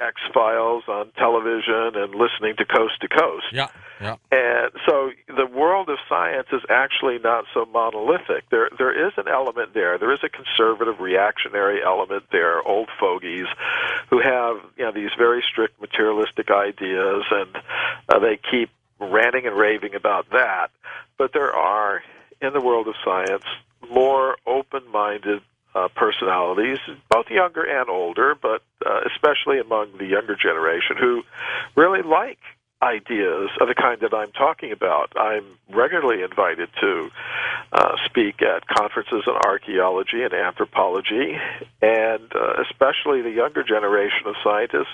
X-Files on television and listening to Coast to Coast. Yeah, yeah. And so the world of science is actually not so monolithic. There is an element there. There is a conservative, reactionary element there, old fogies who have these very strict materialistic ideas, and they keep ranting and raving about that. But there are, in the world of science, more open-minded personalities, both younger and older, but especially among the younger generation, who really like ideas of the kind that I'm talking about. I'm regularly invited to speak at conferences on archaeology and anthropology, and especially the younger generation of scientists,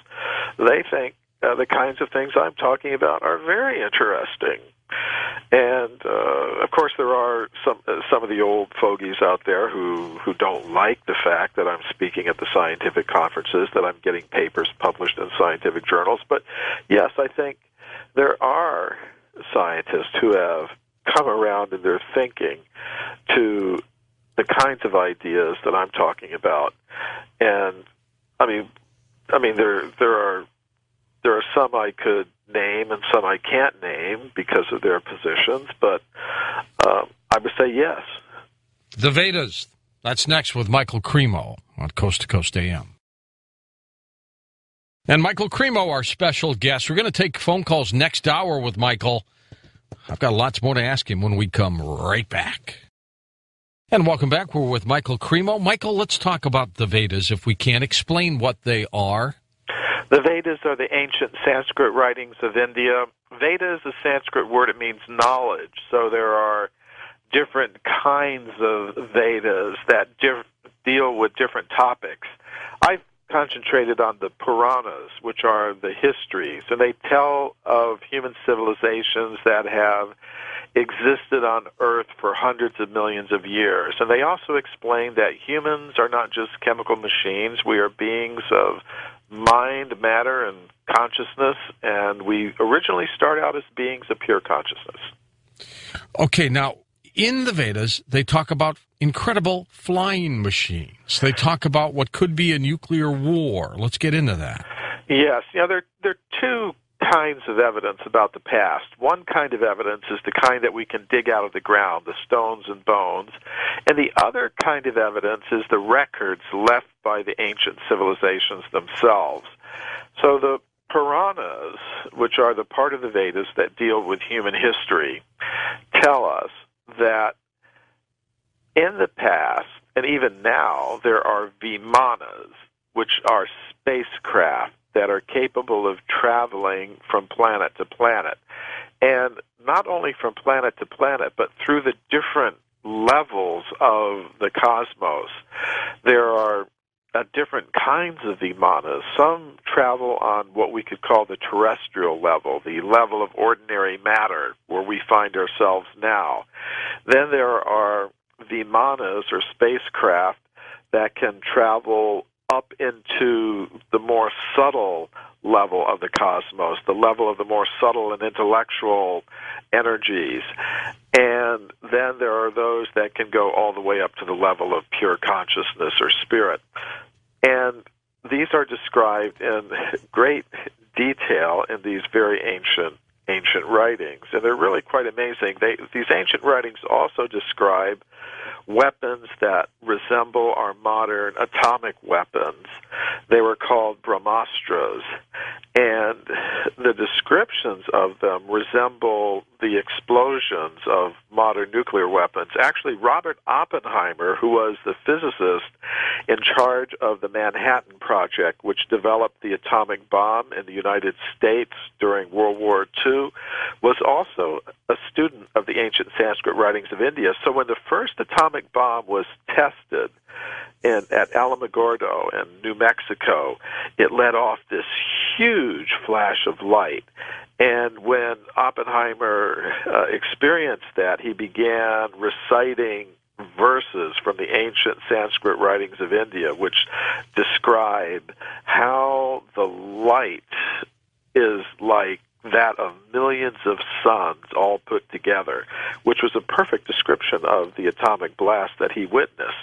they think the kinds of things I'm talking about are very interesting. And of course, there are some of the old fogies out there who don't like the fact that I'm speaking at the scientific conferences, that I'm getting papers published in scientific journals. But yes, I think there are scientists who have come around in their thinking to the kinds of ideas that I'm talking about. And I mean, there are some I could name and some I can't name because of their positions, but I would say yes. The Vedas. That's next with Michael Cremo on Coast to Coast AM. And Michael Cremo, our special guest. We're going to take phone calls next hour with Michael. I've got lots more to ask him when we come right back. And welcome back. We're with Michael Cremo. Michael, let's talk about the Vedas, if we can. Explain what they are. The Vedas are the ancient Sanskrit writings of India. Veda is a Sanskrit word. It means knowledge. So there are different kinds of Vedas that deal with different topics. I've concentrated on the Puranas, which are the histories, and they tell of human civilizations that have existed on Earth for hundreds of millions of years. And they also explain that humans are not just chemical machines. We are beings of mind, matter, and consciousness, and we originally start out as beings of pure consciousness. Okay, now, in the Vedas, they talk about incredible flying machines. They talk about what could be a nuclear war. Let's get into that. Yes. There are two kinds of evidence about the past. One kind of evidence is the kind that we can dig out of the ground, the stones and bones. And the other kind of evidence is the records left by the ancient civilizations themselves. So the Puranas, which are the part of the Vedas that deal with human history, tell us that in the past, and even now, there are vimanas, which are spacecraft that are capable of traveling from planet to planet. And not only from planet to planet, but through the different levels of the cosmos. There are different kinds of vimanas. Some travel on what we could call the terrestrial level, the level of ordinary matter, where we find ourselves now. Then there are vimanas, or spacecraft, that can travel up into the more subtle level of the cosmos, the level of the more subtle and intellectual energies. And then there are those that can go all the way up to the level of pure consciousness or spirit. And these are described in great detail in these very ancient writings, and they're really quite amazing. These ancient writings also describe weapons that resemble our modern atomic weapons. They were called brahmastras, and the descriptions of them resemble the explosions of modern nuclear weapons. Actually, Robert Oppenheimer, who was the physicist in charge of the Manhattan Project, which developed the atomic bomb in the United States during World War II, was also a student of the ancient Sanskrit writings of India. So when the first atomic bomb was tested at Alamogordo in New Mexico, it let off this huge flash of light. And when Oppenheimer experienced that, he began reciting verses from the ancient Sanskrit writings of India, which describe how the light is like that of millions of suns all put together, which was a perfect description of the atomic blast that he witnessed.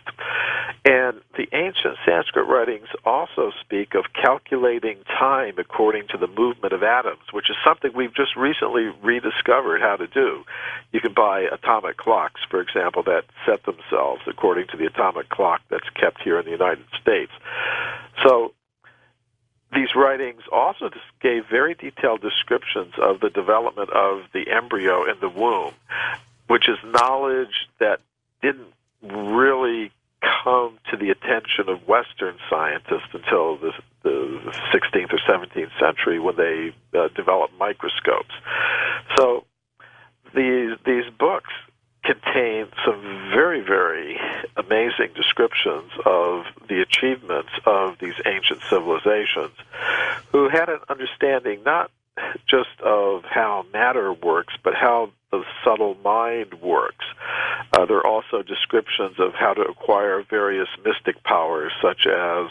And the ancient Sanskrit writings also speak of calculating time according to the movement of atoms, which is something we've just recently rediscovered how to do. You can buy atomic clocks, for example, that set themselves according to the atomic clock that's kept here in the United States. So these writings also gave very detailed descriptions of the development of the embryo in the womb, which is knowledge that didn't really come to the attention of Western scientists until the 16th or 17th century when they developed microscopes. So these books contain some very, very amazing descriptions of the achievements of these ancient civilizations who had an understanding not just of how matter works, but how the subtle mind works. There are also descriptions of how to acquire various mystic powers, such as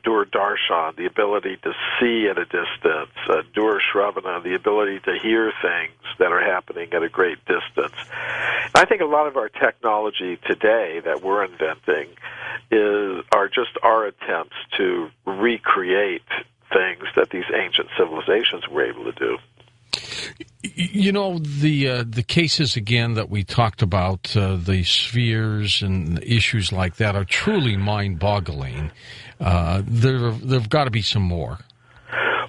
Dur-Darshan, the ability to see at a distance, Dur-Shravana, the ability to hear things that are happening at a great distance. I think a lot of our technology today that we're inventing are just our attempts to recreate things that these ancient civilizations were able to do. You know, the cases, again, that we talked about, the spheres and issues like that are truly mind-boggling. There've got to be some more.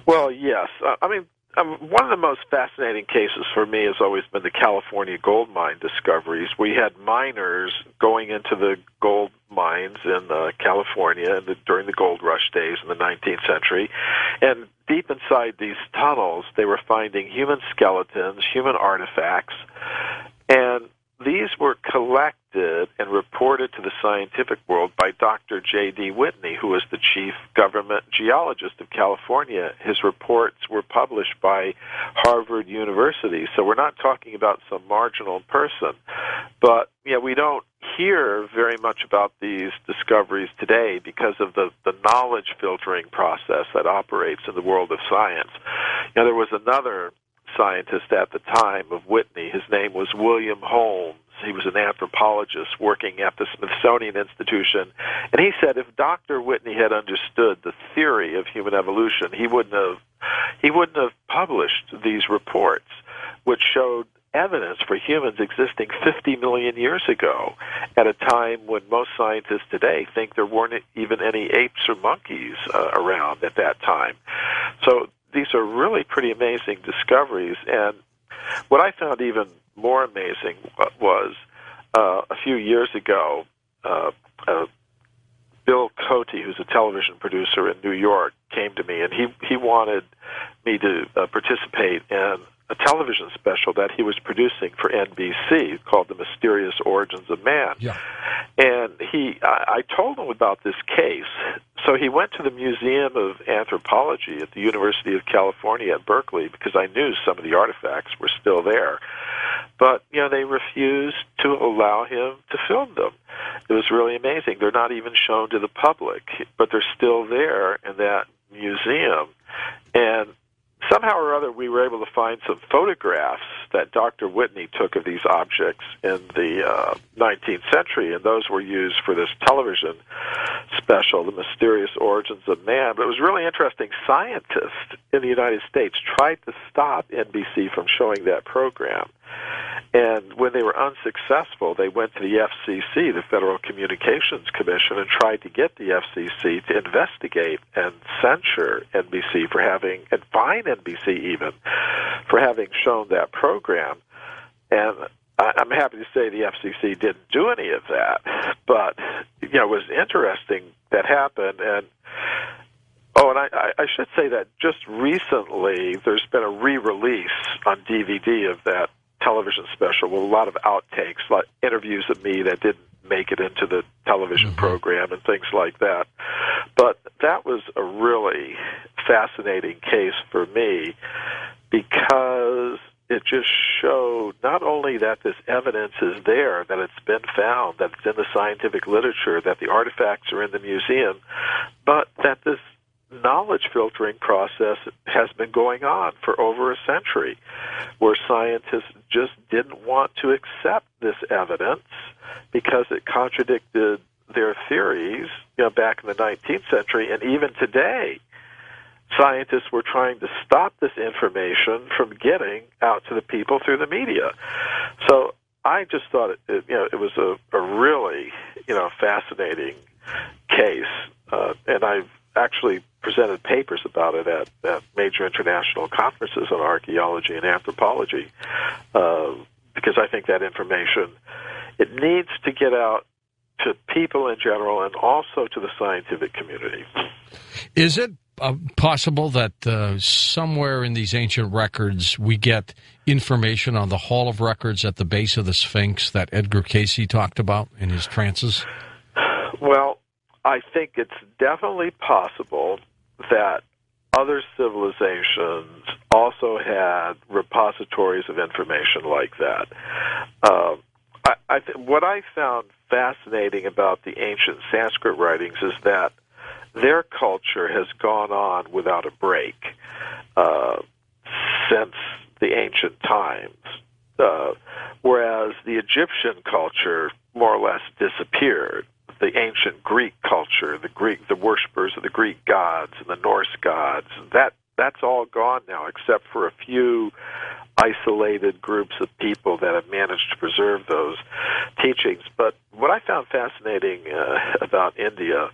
Well, yes. One of the most fascinating cases for me has always been the California gold mine discoveries. We had miners going into the gold mines in California during the gold rush days in the 19th century, and deep inside these tunnels, they were finding human skeletons, human artifacts, and these were collected and reported to the scientific world by Dr. J.D. Whitney, who was the chief government geologist of California. His reports were published by Harvard University, so we're not talking about some marginal person. But we don't hear very much about these discoveries today because of the knowledge filtering process that operates in the world of science. There was another scientist at the time of Whitney. His name was William Holmes. He was an anthropologist working at the Smithsonian Institution, and he said if Dr. Whitney had understood the theory of human evolution, he wouldn't have published these reports, which showed evidence for humans existing 50 million years ago, at a time when most scientists today think there weren't even any apes or monkeys around at that time. So these are really pretty amazing discoveries, and what I found even more amazing was a few years ago, Bill Cote, who's a television producer in New York, came to me, and he wanted me to participate in a television special that he was producing for NBC called The Mysterious Origins of Man. Yeah. And I told him about this case. So he went to the Museum of Anthropology at the University of California at Berkeley because I knew some of the artifacts were still there. But, they refused to allow him to film them. It was really amazing. They're not even shown to the public, but they're still there in that museum. And somehow or other, we were able to find some photographs that Dr. Whitney took of these objects in the 19th century, and those were used for this television special, The Mysterious Origins of Man. But it was really interesting. Scientists in the United States tried to stop NBC from showing that program. And when they were unsuccessful, they went to the FCC, the Federal Communications Commission, and tried to get the FCC to investigate and censure NBC for having, and fine NBC even, for having shown that program. And I'm happy to say the FCC didn't do any of that. But, it was interesting that happened. And I should say that just recently there's been a re-release on DVD of that television special with a lot of outtakes, like interviews of me that didn't make it into the television program and things like that. But that was a really fascinating case for me because it just showed not only that this evidence is there, that it's been found, that it's in the scientific literature, that the artifacts are in the museum, but that this knowledge filtering process has been going on for over a century, where scientists just didn't want to accept this evidence because it contradicted their theories, back in the 19th century. And even today, scientists were trying to stop this information from getting out to the people through the media. So I just thought it was a really, fascinating case, and I've actually presented papers about it at major international conferences on archaeology and anthropology, because I think that information, it needs to get out to people in general and also to the scientific community. Is it possible that somewhere in these ancient records we get information on the Hall of Records at the base of the Sphinx that Edgar Cayce talked about in his trances? Well, I think it's definitely possible that other civilizations also had repositories of information like that. What I found fascinating about the ancient Sanskrit writings is that their culture has gone on without a break since the ancient times, whereas the Egyptian culture more or less disappeared. The ancient Greek culture, the worshippers of the Greek gods and the Norse gods, that's all gone now, except for a few isolated groups of people that have managed to preserve those teachings. But what I found fascinating about India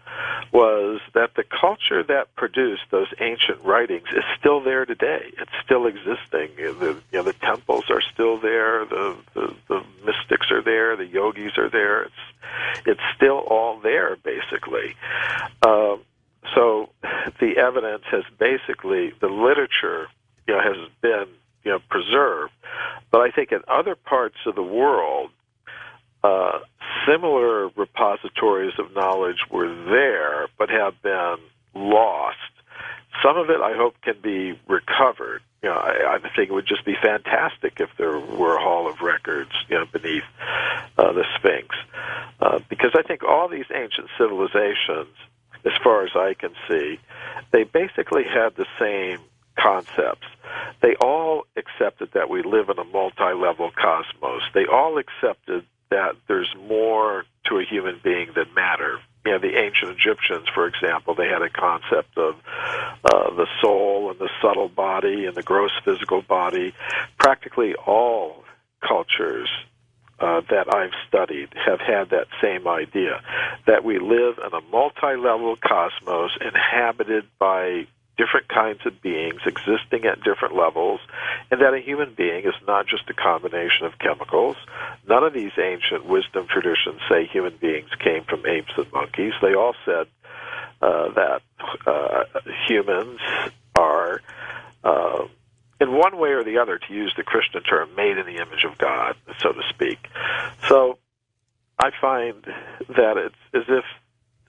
was that the culture that produced those ancient writings is still there today. It's still existing. The temples are still there. The mystics are there. The yogis are there. It's still all there, basically. So the evidence has basically, the literature, has been preserved. But I think in other parts of the world, similar repositories of knowledge were there, but have been lost. Some of it, I hope, can be recovered. I think it would just be fantastic if there were a Hall of Records, beneath the Sphinx, because I think all these ancient civilizations, as far as I can see, they basically had the same concepts. They all accepted that we live in a multi-level cosmos. They all accepted that there's more to a human being than matter. The ancient Egyptians, for example, they had a concept of the soul and the subtle body and the gross physical body. Practically all cultures that I've studied have had that same idea, that we live in a multi-level cosmos inhabited by different kinds of beings existing at different levels, and that a human being is not just a combination of chemicals. None of these ancient wisdom traditions say human beings came from apes and monkeys. They all said that humans are, in one way or the other, to use the Christian term, made in the image of God, so to speak. So I find that it's as if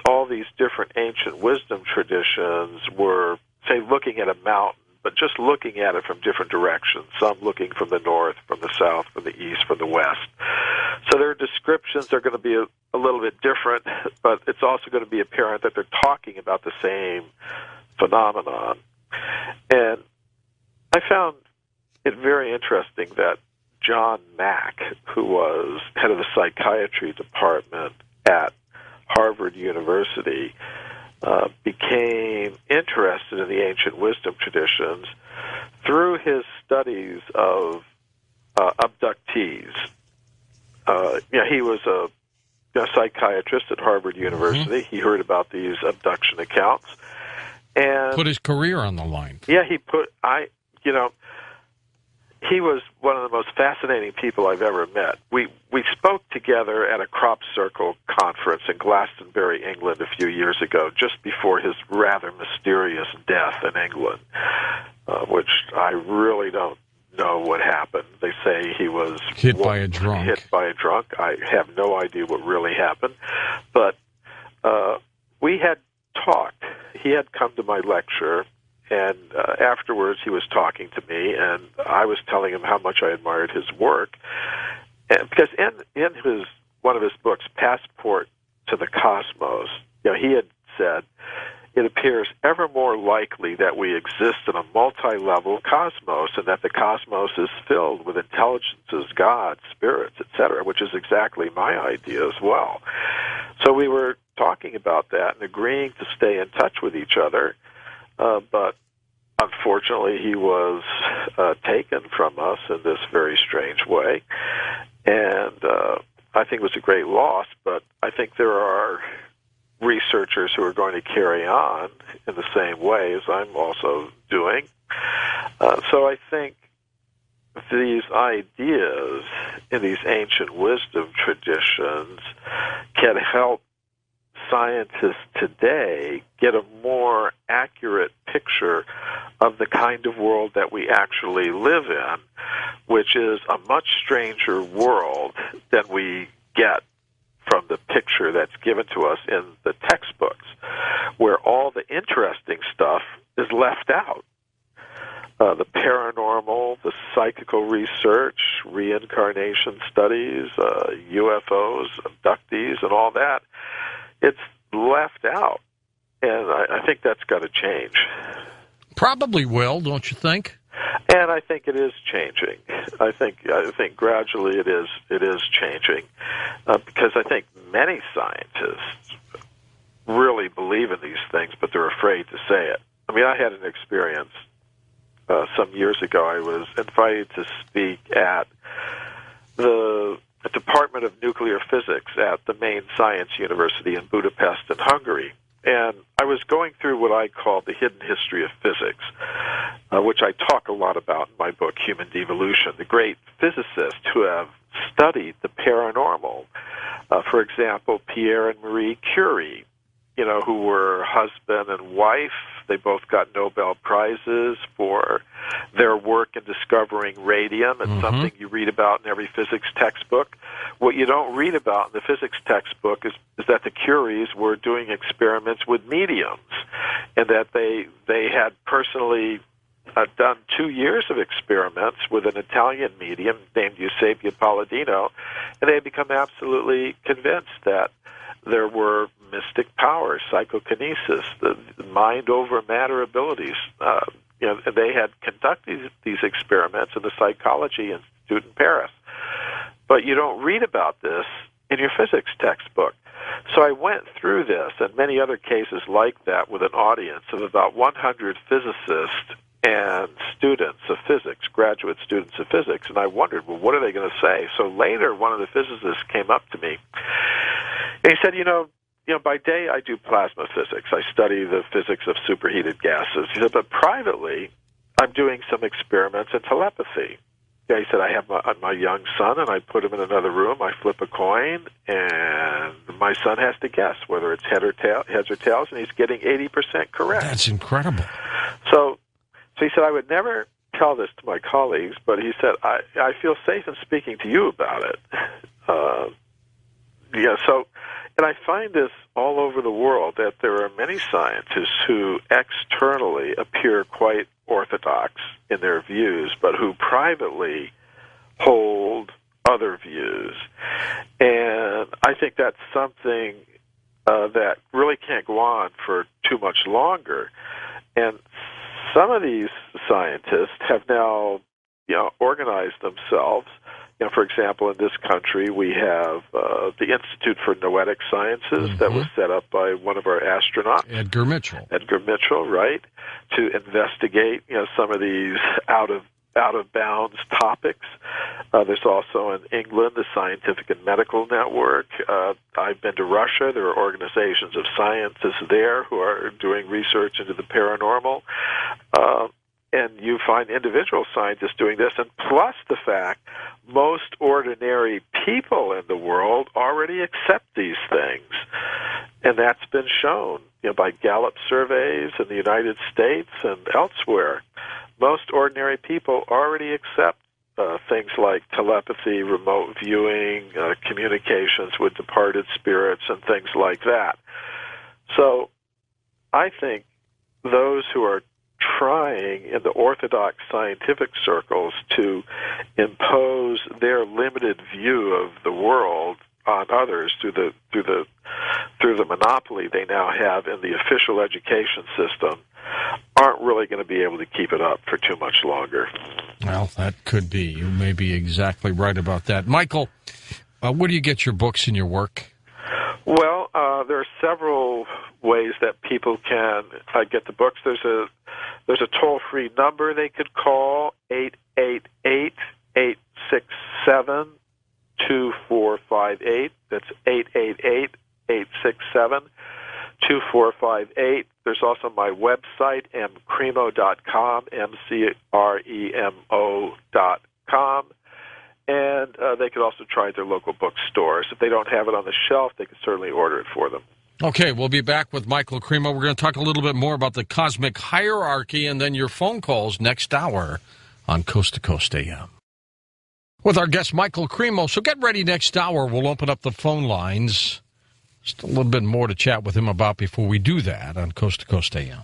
all these different ancient wisdom traditions were, say, looking at a mountain, but just looking at it from different directions, some looking from the north, from the south, from the east, from the west. So their descriptions are going to be a little bit different, but it's also going to be apparent that they're talking about the same phenomenon. And I found it very interesting that John Mack, who was head of the psychiatry department at Harvard University, became interested in the ancient wisdom traditions through his studies of abductees. He was a psychiatrist at Harvard University. Mm-hmm. He heard about these abduction accounts and put his career on the line. Yeah, he was one of the most fascinating people I've ever met. We spoke together at a crop circle conference in Glastonbury, England, a few years ago, just before his rather mysterious death in England, which I really don't know what happened. They say he was hit by a drunk. I have no idea what really happened, but we had talked. He had come to my lecture, and afterwards he was talking to me, and I was telling him how much I admired his work. And because in one of his books, Passport to the Cosmos, he had said, it appears ever more likely that we exist in a multi-level cosmos, and that the cosmos is filled with intelligences, gods, spirits, etc., which is exactly my idea as well. So we were talking about that and agreeing to stay in touch with each other, but unfortunately he was taken from us in this very strange way, and I think it was a great loss, but I think there are researchers who are going to carry on in the same way as I'm also doing. So I think these ideas in these ancient wisdom traditions can help scientists today get a more accurate picture of the kind of world that we actually live in, which is a much stranger world than we get from the picture that's given to us in the textbooks, where all the interesting stuff is left out. The paranormal, the psychical research, reincarnation studies, UFOs, abductees, and all that, it's left out. And I think that's got to change. Probably will, don't you think? And I think it is changing. I think gradually it is changing, because I think many scientists really believe in these things, but they're afraid to say it. I mean, I had an experience some years ago. I was invited to speak at the Department of Nuclear Physics at the main science university in Budapest in Hungary. And I was going through what I call the hidden history of physics, which I talk a lot about in my book, Human Devolution, the great physicists who have studied the paranormal. For example, Pierre and Marie Curie, who were husband and wife. They both got Nobel Prizes for their work in discovering radium. It's something you read about in every physics textbook. What you don't read about in the physics textbook is that the Curies were doing experiments with mediums, and that they had personally done 2 years of experiments with an Italian medium named Eusebio Palladino, and they had become absolutely convinced that there were mystic powers, psychokinesis, the mind over matter abilities. They had conducted these experiments in the Psychology Institute in Paris. But you don't read about this in your physics textbook. So I went through this and many other cases like that with an audience of about 100 physicists and students of physics, graduate students of physics, and I wondered, well, what are they going to say? So later, one of the physicists came up to me, and he said, by day I do plasma physics. I study the physics of superheated gases. He said, but privately, I'm doing some experiments in telepathy. Yeah, he said, I have my young son, and I put him in another room. I flip a coin, and my son has to guess whether it's heads or tails, and he's getting 80% correct. That's incredible. So he said, I would never tell this to my colleagues, but he said, I feel safe in speaking to you about it. And I find this all over the world, that there are many scientists who externally appear quite orthodox in their views, but who privately hold other views. And I think that's something that really can't go on for too much longer. And some of these scientists have now, organized themselves. For example, in this country, we have the Institute for Noetic Sciences that was set up by one of our astronauts, Edgar Mitchell, right, to investigate, some of these out of bounds topics. There's also in England the Scientific and Medical Network. I've been to Russia. There are organizations of scientists there who are doing research into the paranormal. And you find individual scientists doing this, and plus the fact most ordinary people in the world already accept these things. And that's been shown by Gallup surveys in the United States and elsewhere. Most ordinary people already accept things like telepathy, remote viewing, communications with departed spirits, and things like that. So I think those who are trying in the orthodox scientific circles to impose their limited view of the world on others through the monopoly they now have in the official education system, aren't really going to be able to keep it up for too much longer. Well, that could be. You may be exactly right about that. Michael, where do you get your books and your work? Well, there are several ways that people can get the books. There's a toll-free number they could call, 888-867-2458. That's 888-867-2458. There's also my website, mcremo.com, mcremo.com. And they could also try their local bookstores. If they don't have it on the shelf, they can certainly order it for them. Okay, we'll be back with Michael Cremo. We're going to talk a little bit more about the cosmic hierarchy and then your phone calls next hour on Coast to Coast AM. With our guest, Michael Cremo. So get ready next hour. We'll open up the phone lines. Just a little bit more to chat with him about before we do that on Coast to Coast AM.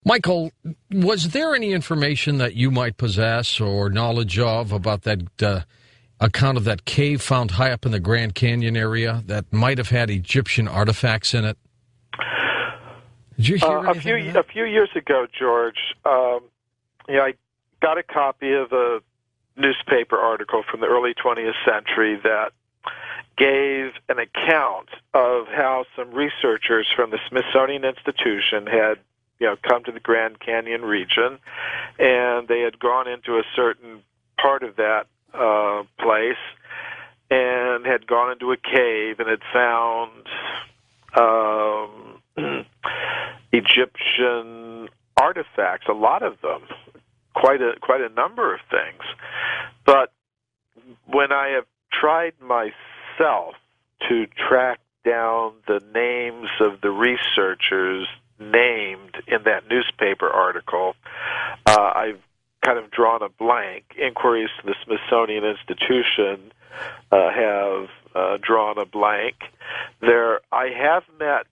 Michael, was there any information that you might possess or knowledge of about that account of that cave found high up in the Grand Canyon area that might have had Egyptian artifacts in it? Did you hear anything a few years ago, George, I got a copy of a newspaper article from the early 20th century that gave an account of how some researchers from the Smithsonian Institution had come to the Grand Canyon region, and they had gone into a certain part of that place and had gone into a cave and had found Egyptian artifacts, a lot of them, quite a number of things. But when I have tried myself to track down the names of the researchers named in that newspaper article, I've kind of drawn a blank. Inquiries to the Smithsonian Institution have drawn a blank. I have met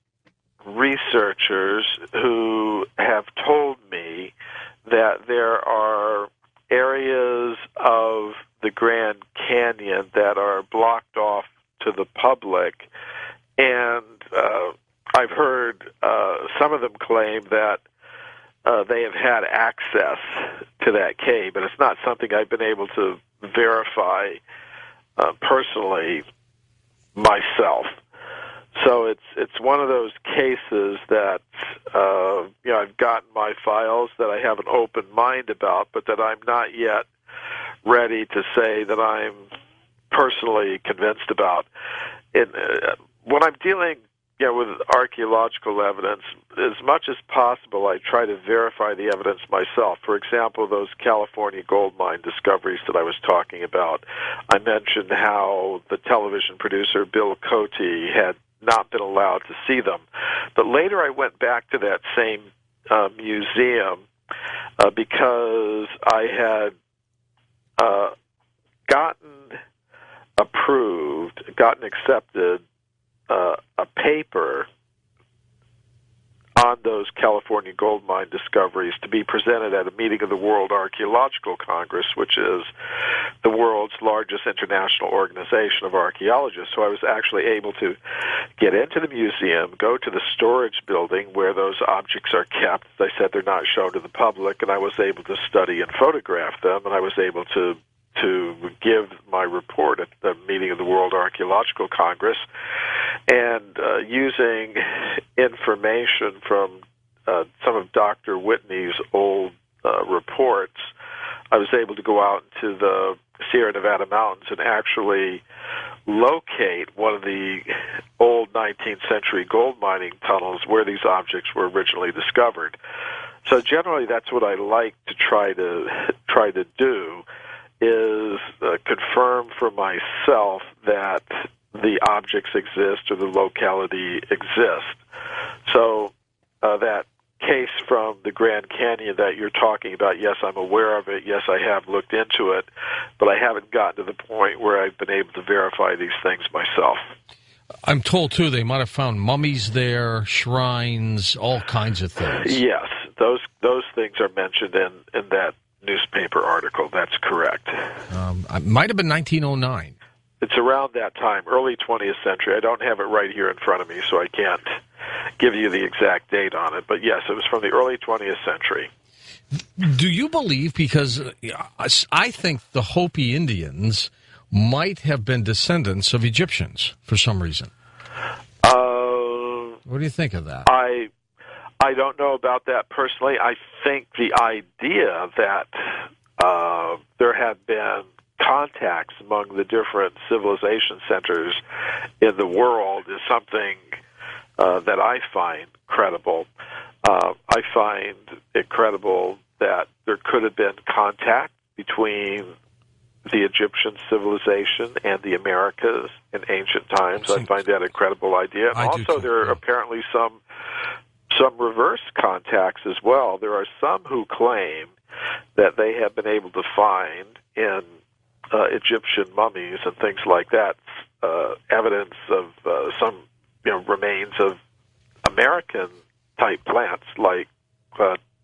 researchers who have told me that there are areas of the Grand Canyon that are blocked off to the public, and I've heard some of them claim that they have had access to that cave, but it's not something I've been able to verify personally myself. So it's one of those cases that I've gotten my files that I have an open mind about, but that I'm not yet ready to say that I'm personally convinced about. When I'm dealing with archaeological evidence, as much as possible, I try to verify the evidence myself. For example, those California gold mine discoveries that I was talking about, I mentioned how the television producer Bill Cote had not been allowed to see them. But later I went back to that same museum because I had gotten accepted a paper on those California gold mine discoveries to be presented at a meeting of the World Archaeological Congress, which is the world's largest international organization of archaeologists. So I was actually able to get into the museum, go to the storage building where those objects are kept. As I said, they're not shown to the public, and I was able to study and photograph them, and I was able to give my report at the meeting of the World Archaeological Congress. And using information from some of Dr. Whitney's old reports, I was able to go out into the Sierra Nevada mountains and actually locate one of the old 19th century gold mining tunnels where these objects were originally discovered. So generally that's what I like to try to do, is confirm for myself that the objects exist or the locality exists. So that case from the Grand Canyon that you're talking about, yes, I'm aware of it. Yes, I have looked into it, but I haven't gotten to the point where I've been able to verify these things myself. I'm told, too, they might have found mummies there, shrines, all kinds of things. Yes, those things are mentioned in that newspaper article. That's correct. It might have been 1909. It's around that sometime early 20th century. I don't have it right here in front of me, so I can't give you the exact date on it. But yes, it was from the early 20th century. Do you believe, because I think the Hopi Indians might have been descendants of Egyptians for some reason? What do you think of that? I don't know about that personally. I think the idea that there have been contacts among the different civilization centers in the world is something that I find credible. I find it credible that there could have been contact between the Egyptian civilization and the Americas in ancient times. I find that a credible idea. And also, there are apparently some reverse contacts as well. There are some who claim that they have been able to find in Egyptian mummies and things like that evidence of some remains of American-type plants like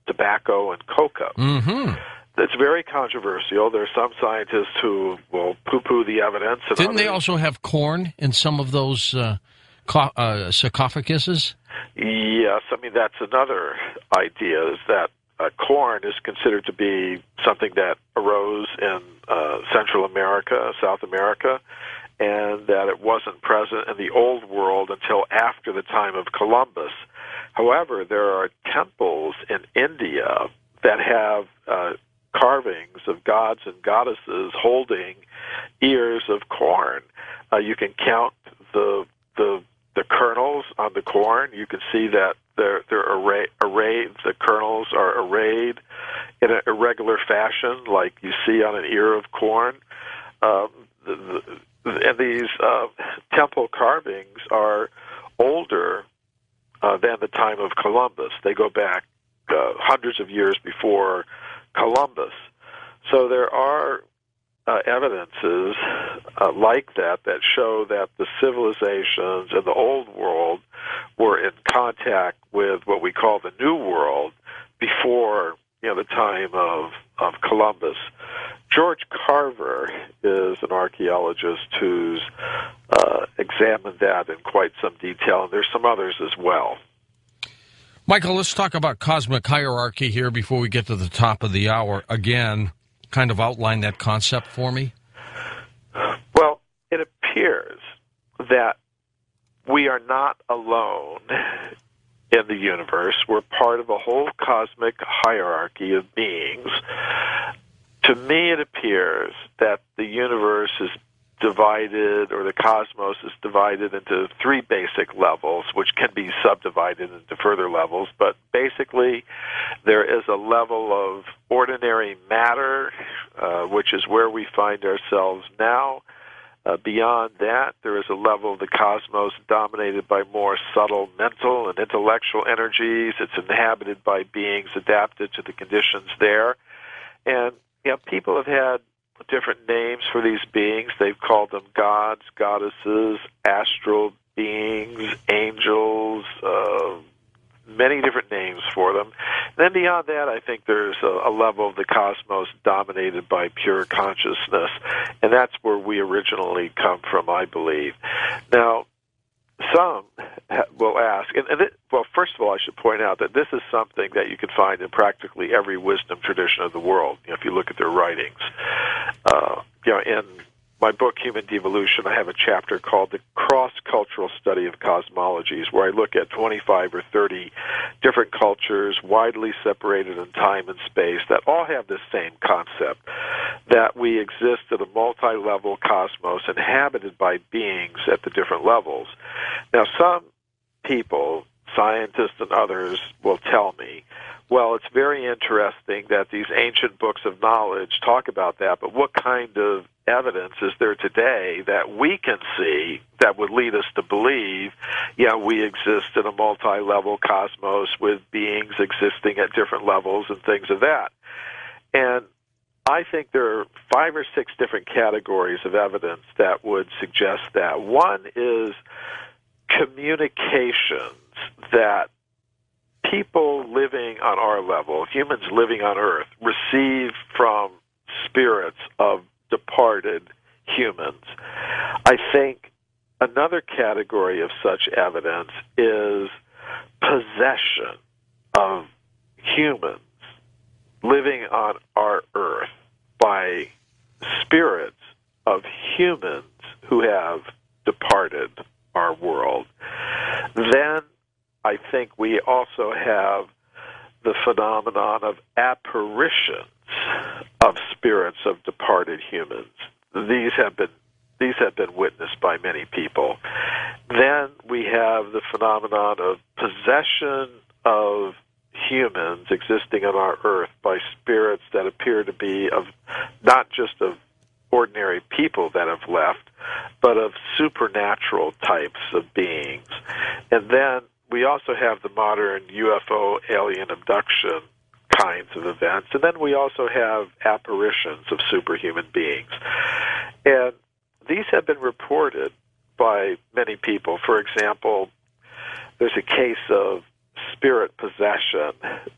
tobacco and cocoa. Mm-hmm. It's very controversial. There are some scientists who will poo-poo the evidence. And Didn't they also have corn in some of those sarcophaguses? Yes, I mean, that's another idea, is that corn is considered to be something that arose in Central America, South America, and that it wasn't present in the Old World until after the time of Columbus. However, there are temples in India that have carvings of gods and goddesses holding ears of corn. You can count the kernels on the corn. You can see that they're arrayed. The kernels are arrayed in an irregular fashion, like you see on an ear of corn. And these temple carvings are older than the time of Columbus. They go back hundreds of years before Columbus. So there are evidences like that show that the civilizations in the Old World were in contact with what we call the New World before the time of Columbus. George Carver is an archaeologist who's examined that in quite some detail, and there's some others as well. Michael, let's talk about cosmic hierarchy here before we get to the top of the hour. Again, kind of outline that concept for me. Well, it appears that we are not alone in the universe. We're part of a whole cosmic hierarchy of beings. To me, it appears that the universe is divided, or the cosmos is divided into three basic levels, which can be subdivided into further levels. But basically, there is a level of ordinary matter, which is where we find ourselves now. Beyond that, there is a level of the cosmos dominated by more subtle mental and intellectual energies. It's inhabited by beings adapted to the conditions there. And people have had different names for these beings. They've called them gods, goddesses, astral beings, angels, many different names for them. Then beyond that, I think there's a level of the cosmos dominated by pure consciousness, and that's where we originally come from, I believe. Now, some will ask, well, first of all, I should point out that this is something that you can find in practically every wisdom tradition of the world, if you look at their writings. In my book, Human Devolution, I have a chapter called The Cross-Cultural Study of Cosmologies, where I look at 25 or 30 different cultures, widely separated in time and space, that all have this same concept, that we exist in a multi-level cosmos inhabited by beings at the different levels. Now, some people, scientists and others, will tell me, well, it's very interesting that these ancient books of knowledge talk about that, but what kind of evidence is there today that we can see that would lead us to believe, we exist in a multi-level cosmos with beings existing at different levels and things of that? And I think there are 5 or 6 different categories of evidence that would suggest that. One is communications that people living on our level, humans living on Earth, receive from spirits of departed humans. I think another category of such evidence is possession of humans living on our earth by spirits of humans who have departed our world. Then I think we also have the phenomenon of apparitions of spirits of departed humans. These have been witnessed by many people. Then we have the phenomenon of possession of humans existing on our earth by spirits that appear to be of not just of ordinary people that have left, but of supernatural types of beings. And then we also have the modern UFO alien abduction kinds of events. And then we also have apparitions of superhuman beings. And these have been reported by many people. For example, there's a case of spirit possession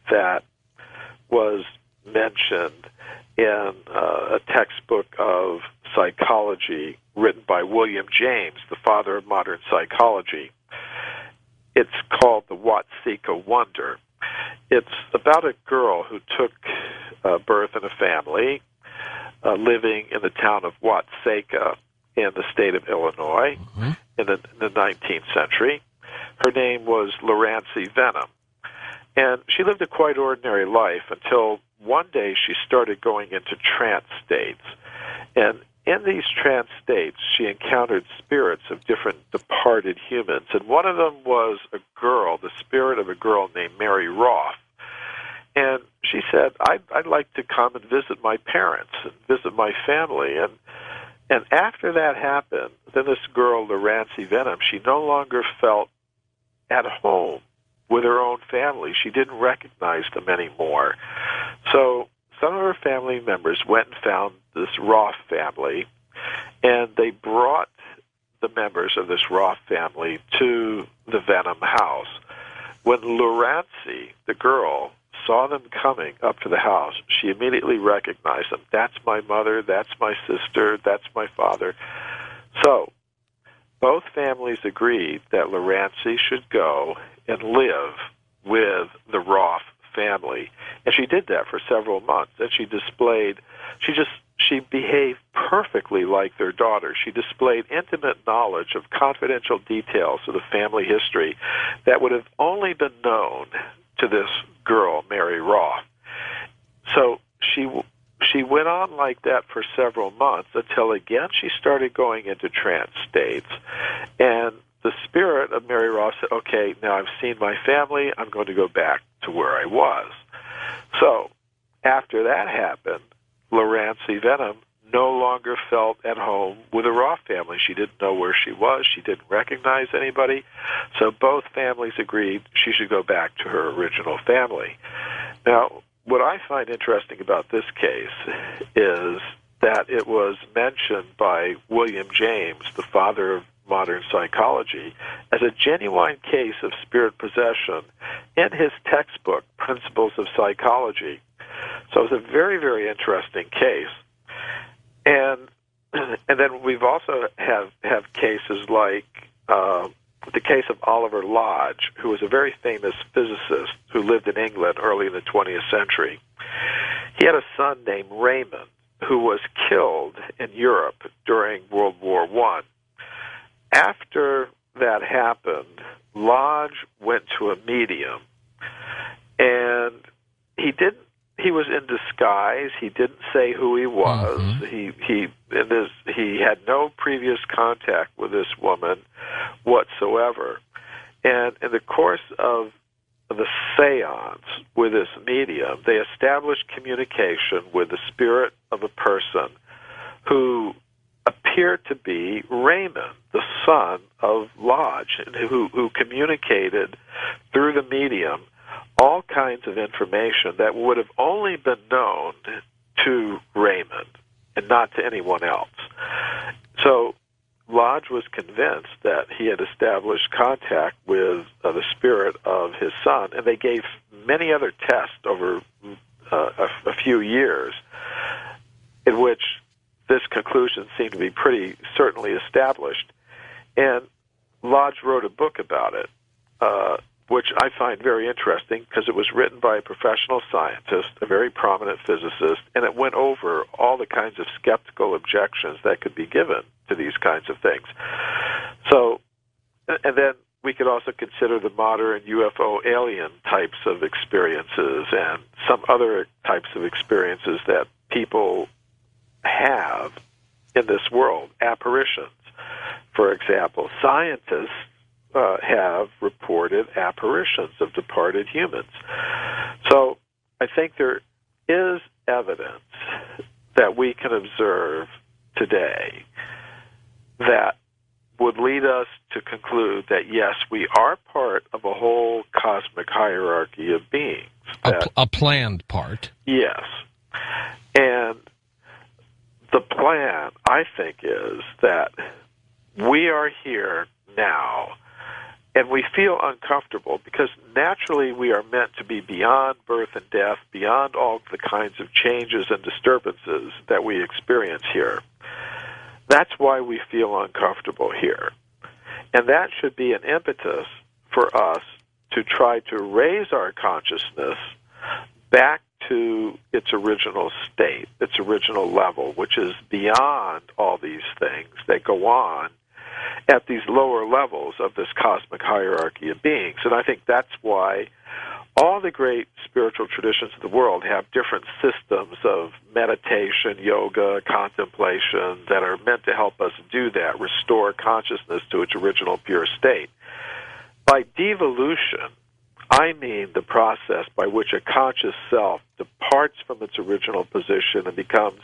that was mentioned in a textbook of psychology written by William James, the father of modern psychology. It's called The Watseka Wonder. It's about a girl who took birth in a family living in the town of Watseka in the state of Illinois in the 19th century. Her name was Lorancy Venom. And she lived a quite ordinary life until one day she started going into trance states. And in these trance states, she encountered spirits of different departed humans. And one of them was a girl, the spirit of a girl named Mary Roth. And she said, I'd like to come and visit my parents and visit my family. And after that happened, then this girl, Lorancy Venom, she no longer felt at home with her own family. She didn't recognize them anymore. So some of her family members went and found this Roth family, and they brought the members of this Roth family to the Venom house. When Lorancy, the girl, saw them coming up to the house, she immediately recognized them. That's my mother, that's my sister, that's my father. So both families agreed that Lorancy should go and live with the Roth family. And she did that for several months. And she behaved perfectly like their daughter. She displayed intimate knowledge of confidential details of the family history that would have only been known to this girl, Mary Roth. So she went on like that for several months until again she started going into trance states. And the spirit of Mary Roth said, okay, now I've seen my family, I'm going to go back to where I was. So after that happened, Lorancy Venom no longer felt at home with the Roth family. She didn't know where she was. She didn't recognize anybody. So both families agreed she should go back to her original family. Now, what I find interesting about this case is that it was mentioned by William James, the father of modern psychology, as a genuine case of spirit possession in his textbook, Principles of Psychology. So it's a very, very interesting case. And then we've also have cases like the case of Oliver Lodge, who was a very famous physicist who lived in England early in the 20th century. He had a son named Raymond who was killed in Europe during World War I. After that happened, Lodge went to a medium, and he was in disguise. He didn't say who he was. He had no previous contact with this woman whatsoever. And in the course of the seance with this medium, they established communication with the spirit of a person who appeared to be Raymond, the son of Lodge, and who communicated through the medium all kinds of information that would have only been known to Raymond and not to anyone else. So Lodge was convinced that he had established contact with the spirit of his son, and they gave many other tests over a few years in which this conclusion seemed to be pretty certainly established. And Lodge wrote a book about it, which I find very interesting because it was written by a professional scientist, a very prominent physicist, and it went over all the kinds of skeptical objections that could be given to these kinds of things. So, and then we could also consider the modern UFO alien types of experiences and some other types of experiences that people have in this world, apparitions. For example, scientists have reported apparitions of departed humans. So I think there is evidence that we can observe today that would lead us to conclude that, yes, we are part of a whole cosmic hierarchy of beings. A planned part. Yes. And the plan, I think, is that we are here now, and we feel uncomfortable because naturally we are meant to be beyond birth and death, beyond all the kinds of changes and disturbances that we experience here. That's why we feel uncomfortable here. And that should be an impetus for us to try to raise our consciousness back to its original state, its original level, which is beyond all these things that go on at these lower levels of this cosmic hierarchy of beings. And I think that's why all the great spiritual traditions of the world have different systems of meditation, yoga, contemplation that are meant to help us do that, restore consciousness to its original pure state. By devolution, I mean the process by which a conscious self departs from its original position and becomes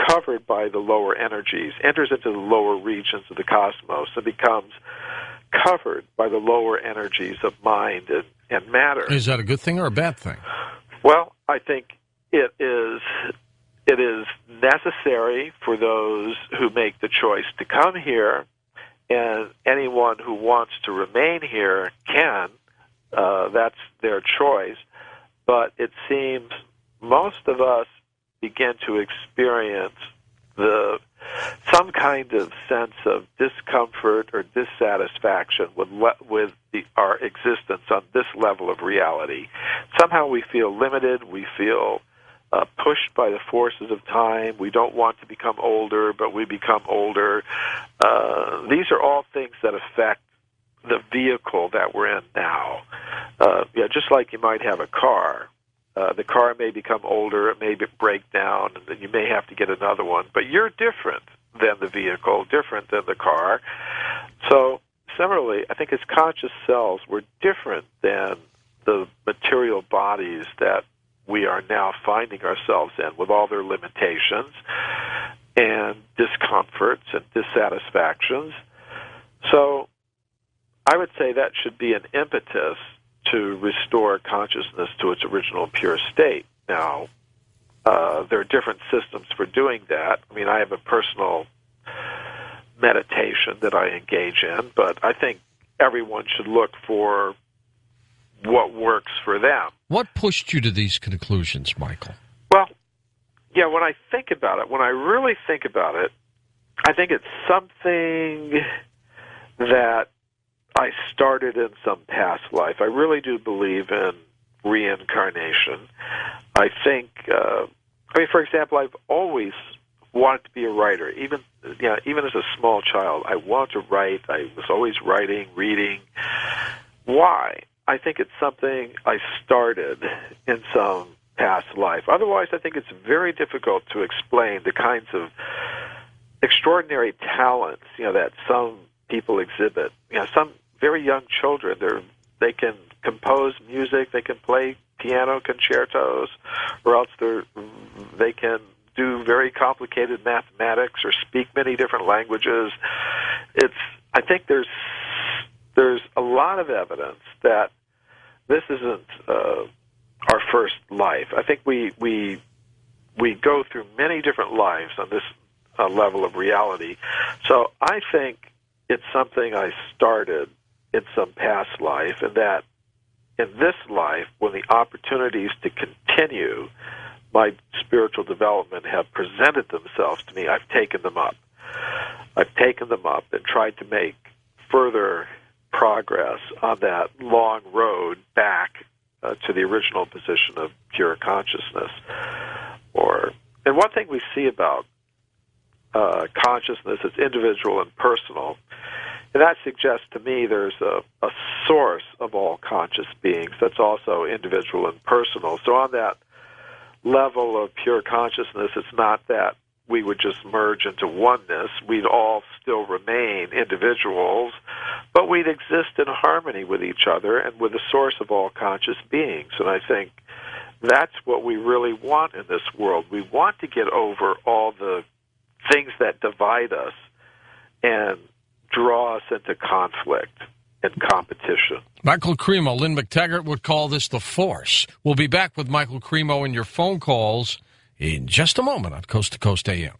covered by the lower energies, enters into the lower regions of the cosmos, and becomes covered by the lower energies of mind and matter. Is that a good thing or a bad thing? Well, I think it is necessary for those who make the choice to come here, and anyone who wants to remain here can. That's their choice. But it seems most of us begin to experience some kind of sense of discomfort or dissatisfaction with our existence on this level of reality. Somehow we feel limited, we feel pushed by the forces of time, we don't want to become older, but we become older. These are all things that affect the vehicle that we're in now. Just like you might have a car. The car may become older, it may break down, and then you may have to get another one. But you're different than the vehicle, different than the car. So similarly, I think as conscious selves, we're different than the material bodies that we are now finding ourselves in with all their limitations and discomforts and dissatisfactions. So I would say that should be an impetus to restore consciousness to its original pure state. Now, there are different systems for doing that. I mean, I have a personal meditation that I engage in, but I think everyone should look for what works for them. What pushed you to these conclusions, Michael? Well, yeah, when I think about it, when I really think about it, I think it's something that I started in some past life. I really do believe in reincarnation. I think, for example, I've always wanted to be a writer. Even as a small child, I wanted to write. I was always writing, reading. Why? I think it's something I started in some past life. Otherwise, I think it's very difficult to explain the kinds of extraordinary talents, that some people exhibit. Some very young children, they can compose music, they can play piano concertos, or else they can do very complicated mathematics or speak many different languages. I think there's a lot of evidence that this isn't our first life. I think we go through many different lives on this level of reality. So I think it's something I started in some past life, and that in this life, when the opportunities to continue my spiritual development have presented themselves to me, I've taken them up. I've taken them up and tried to make further progress on that long road back to the original position of pure consciousness. And one thing we see about consciousness is individual and personal, and that suggests to me there's a source of all conscious beings that's also individual and personal. So on that level of pure consciousness, it's not that we would just merge into oneness. We'd all still remain individuals, but we'd exist in harmony with each other and with the source of all conscious beings. And I think that's what we really want in this world. We want to get over all the things that divide us and draw us into conflict and competition. Michael Cremo, Lynn McTaggart would call this the force. We'll be back with Michael Cremo and your phone calls in just a moment on Coast to Coast AM.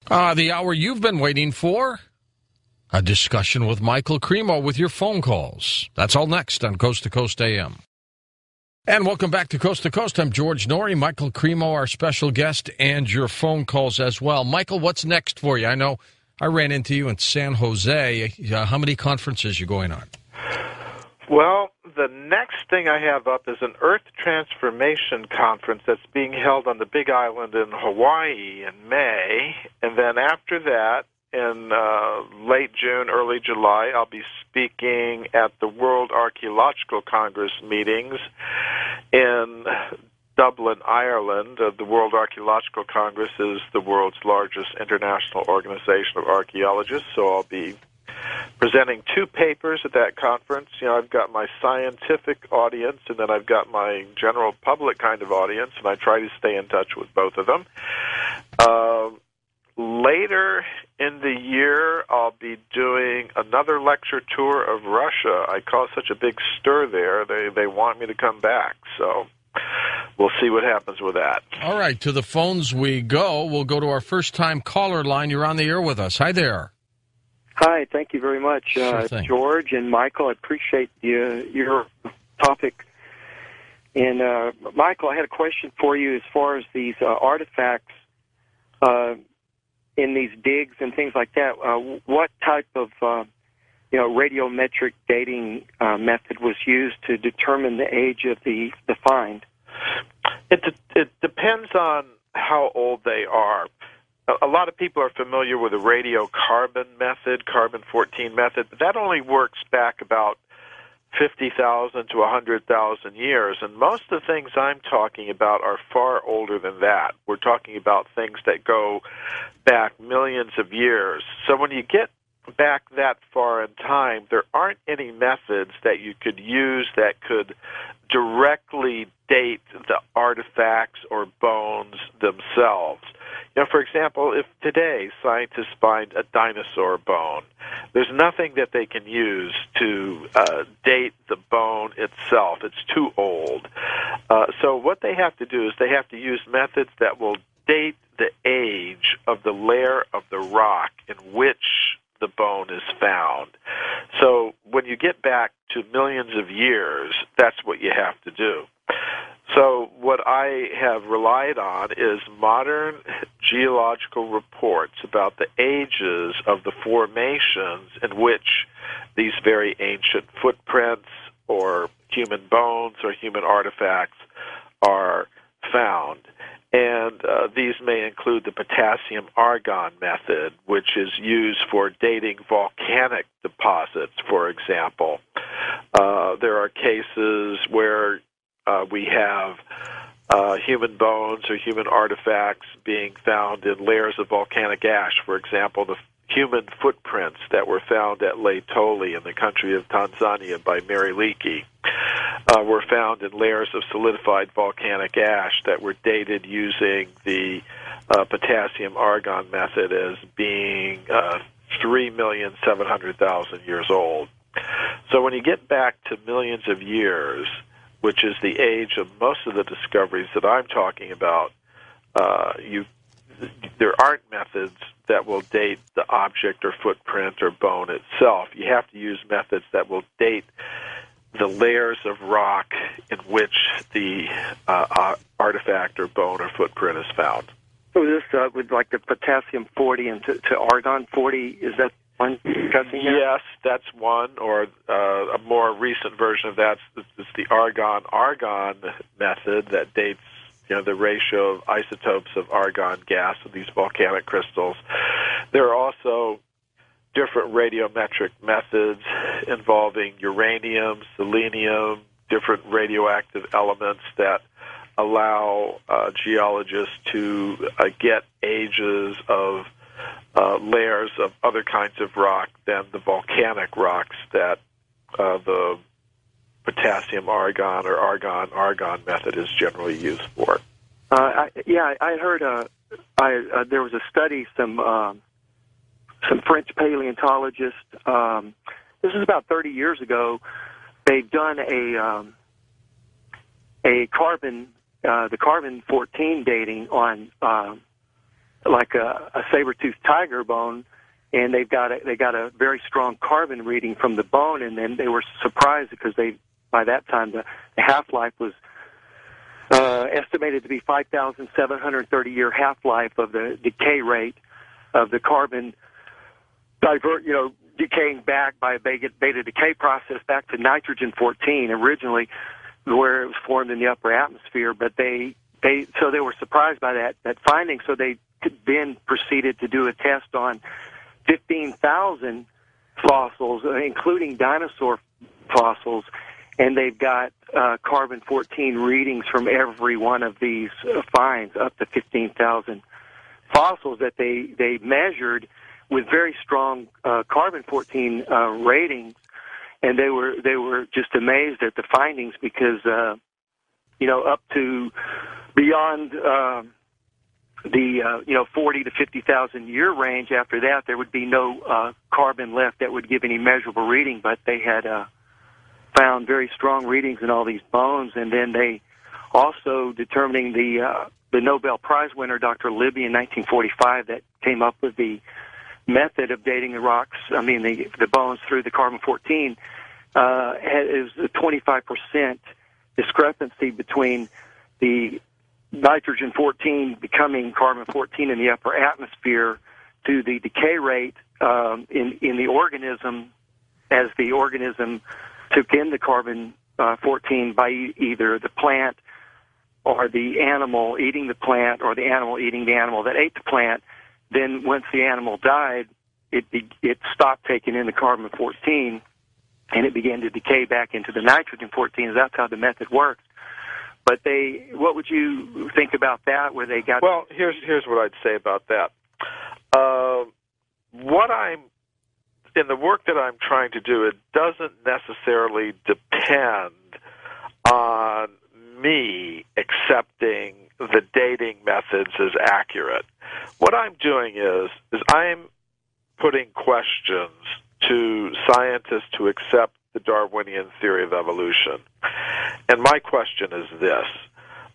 The hour you've been waiting for, a discussion with Michael Cremo with your phone calls. That's all next on Coast to Coast AM. And welcome back to Coast. I'm George Norrie, Michael Cremo, our special guest, and your phone calls as well. Michael, what's next for you? I know I ran into you in San Jose. How many conferences are you going on? Well, the next thing I have up is an Earth Transformation Conference that's being held on the Big Island in Hawaii in May. And then after that, in late June, early July, I'll be speaking at the World Archeological Congress meetings in Dublin, Ireland. The World Archeological Congress is the world's largest international organization of archaeologists, so I'll be presenting 2 papers at that conference. You know, I've got my scientific audience, and then I've got my general public kind of audience, and I try to stay in touch with both of them. Later in the year, I'll be doing another lecture tour of Russia. I caused such a big stir there, they want me to come back, so we'll see what happens with that. All right, to the phones we go. We'll go to our first-time caller line. You're on the air with us. Hi there. Hi, thank you very much, Sure thing. George and Michael. I appreciate your topic. And, Michael, I had a question for you as far as these artifacts in these digs and things like that. What type of radiometric dating method was used to determine the age of the find? It depends on how old they are. A lot of people are familiar with the radiocarbon method, carbon-14 method, but that only works back about 50,000 to 100,000 years, and most of the things I'm talking about are far older than that. We're talking about things that go back millions of years. So when you get back that far in time, there aren't any methods that you could use that could directly date the artifacts or bones themselves. You know, for example, if today scientists find a dinosaur bone, there's nothing that they can use to date the bone itself. It's too old. So what they have to do is they have to use methods that will date the age of the layer of the rock in which the bone is found. So when you get back to millions of years, that's what you have to do. So what I have relied on is modern geological reports about the ages of the formations in which these very ancient footprints or human bones or human artifacts are found. And these may include the potassium-argon method, which is used for dating volcanic deposits, for example. There are cases where we have human bones or human artifacts being found in layers of volcanic ash. For example, the human footprints that were found at Lake Toli in the country of Tanzania by Mary Leakey were found in layers of solidified volcanic ash that were dated using the potassium-argon method as being 3,700,000 years old. So when you get back to millions of years, which is the age of most of the discoveries that I'm talking about, there aren't methods that will date the object or footprint or bone itself. You have to use methods that will date the layers of rock in which the artifact or bone or footprint is found. So this with like the potassium 40 and to argon 40, is that one discussing that? Yes, that's one, or a more recent version of that is the argon-argon method that dates the ratio of isotopes of argon gas of these volcanic crystals. There are also different radiometric methods involving uranium, selenium, different radioactive elements that allow geologists to get ages of layers of other kinds of rock than the volcanic rocks that the potassium-argon or argon-argon method is generally used for. I heard there was a study, some French paleontologists, this is about 30 years ago, they've done a carbon, the carbon-14 dating on like a saber-toothed tiger bone, and they got a very strong carbon reading from the bone, and then they were surprised because by that time the half-life was estimated to be 5,730-year half-life of the decay rate of the carbon decaying back by a beta decay process back to nitrogen-14 originally, where it was formed in the upper atmosphere. But they were surprised by that finding, so they then proceeded to do a test on 15,000 fossils, including dinosaur fossils, and they've got carbon-14 readings from every one of these finds, up to 15,000 fossils that they measured with very strong carbon-14 ratings, and they were just amazed at the findings because up to beyond the 40 to 50,000 year range. After that, there would be no carbon left that would give any measurable reading, but they had found very strong readings in all these bones, and then they also determining the Nobel Prize winner, Dr. Libby, in 1945, that came up with the method of dating the rocks, the bones through the carbon-14, is a 25% discrepancy between the nitrogen-14 becoming carbon-14 in the upper atmosphere to the decay rate in the organism as the organism took in the carbon-14 by either the plant or the animal eating the plant or the animal eating the animal that ate the plant. Then once the animal died, it stopped taking in the carbon-14, and it began to decay back into the nitrogen-14. That's how the method works. But what would you think about that? Where they got? Well, here's what I'd say about that. In the work that I'm trying to do, it doesn't necessarily depend on me accepting the dating methods as accurate. What I'm doing is I'm putting questions to scientists who accept the Darwinian theory of evolution. And my question is this: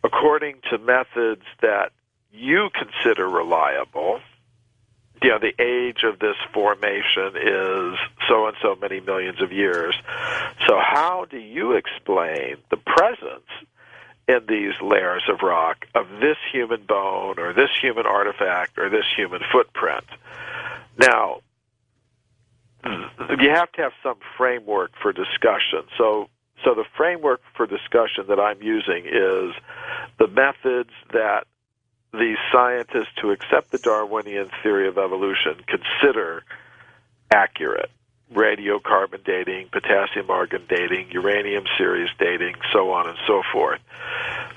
according to methods that you consider reliable, the age of this formation is so and so many millions of years. So how do you explain the presence in these layers of rock of this human bone or this human artifact or this human footprint? Now, you have to have some framework for discussion. So the framework for discussion that I'm using is the methods that these scientists who accept the Darwinian theory of evolution consider accurate. Radiocarbon dating, potassium-argon dating, uranium series dating, so on and so forth.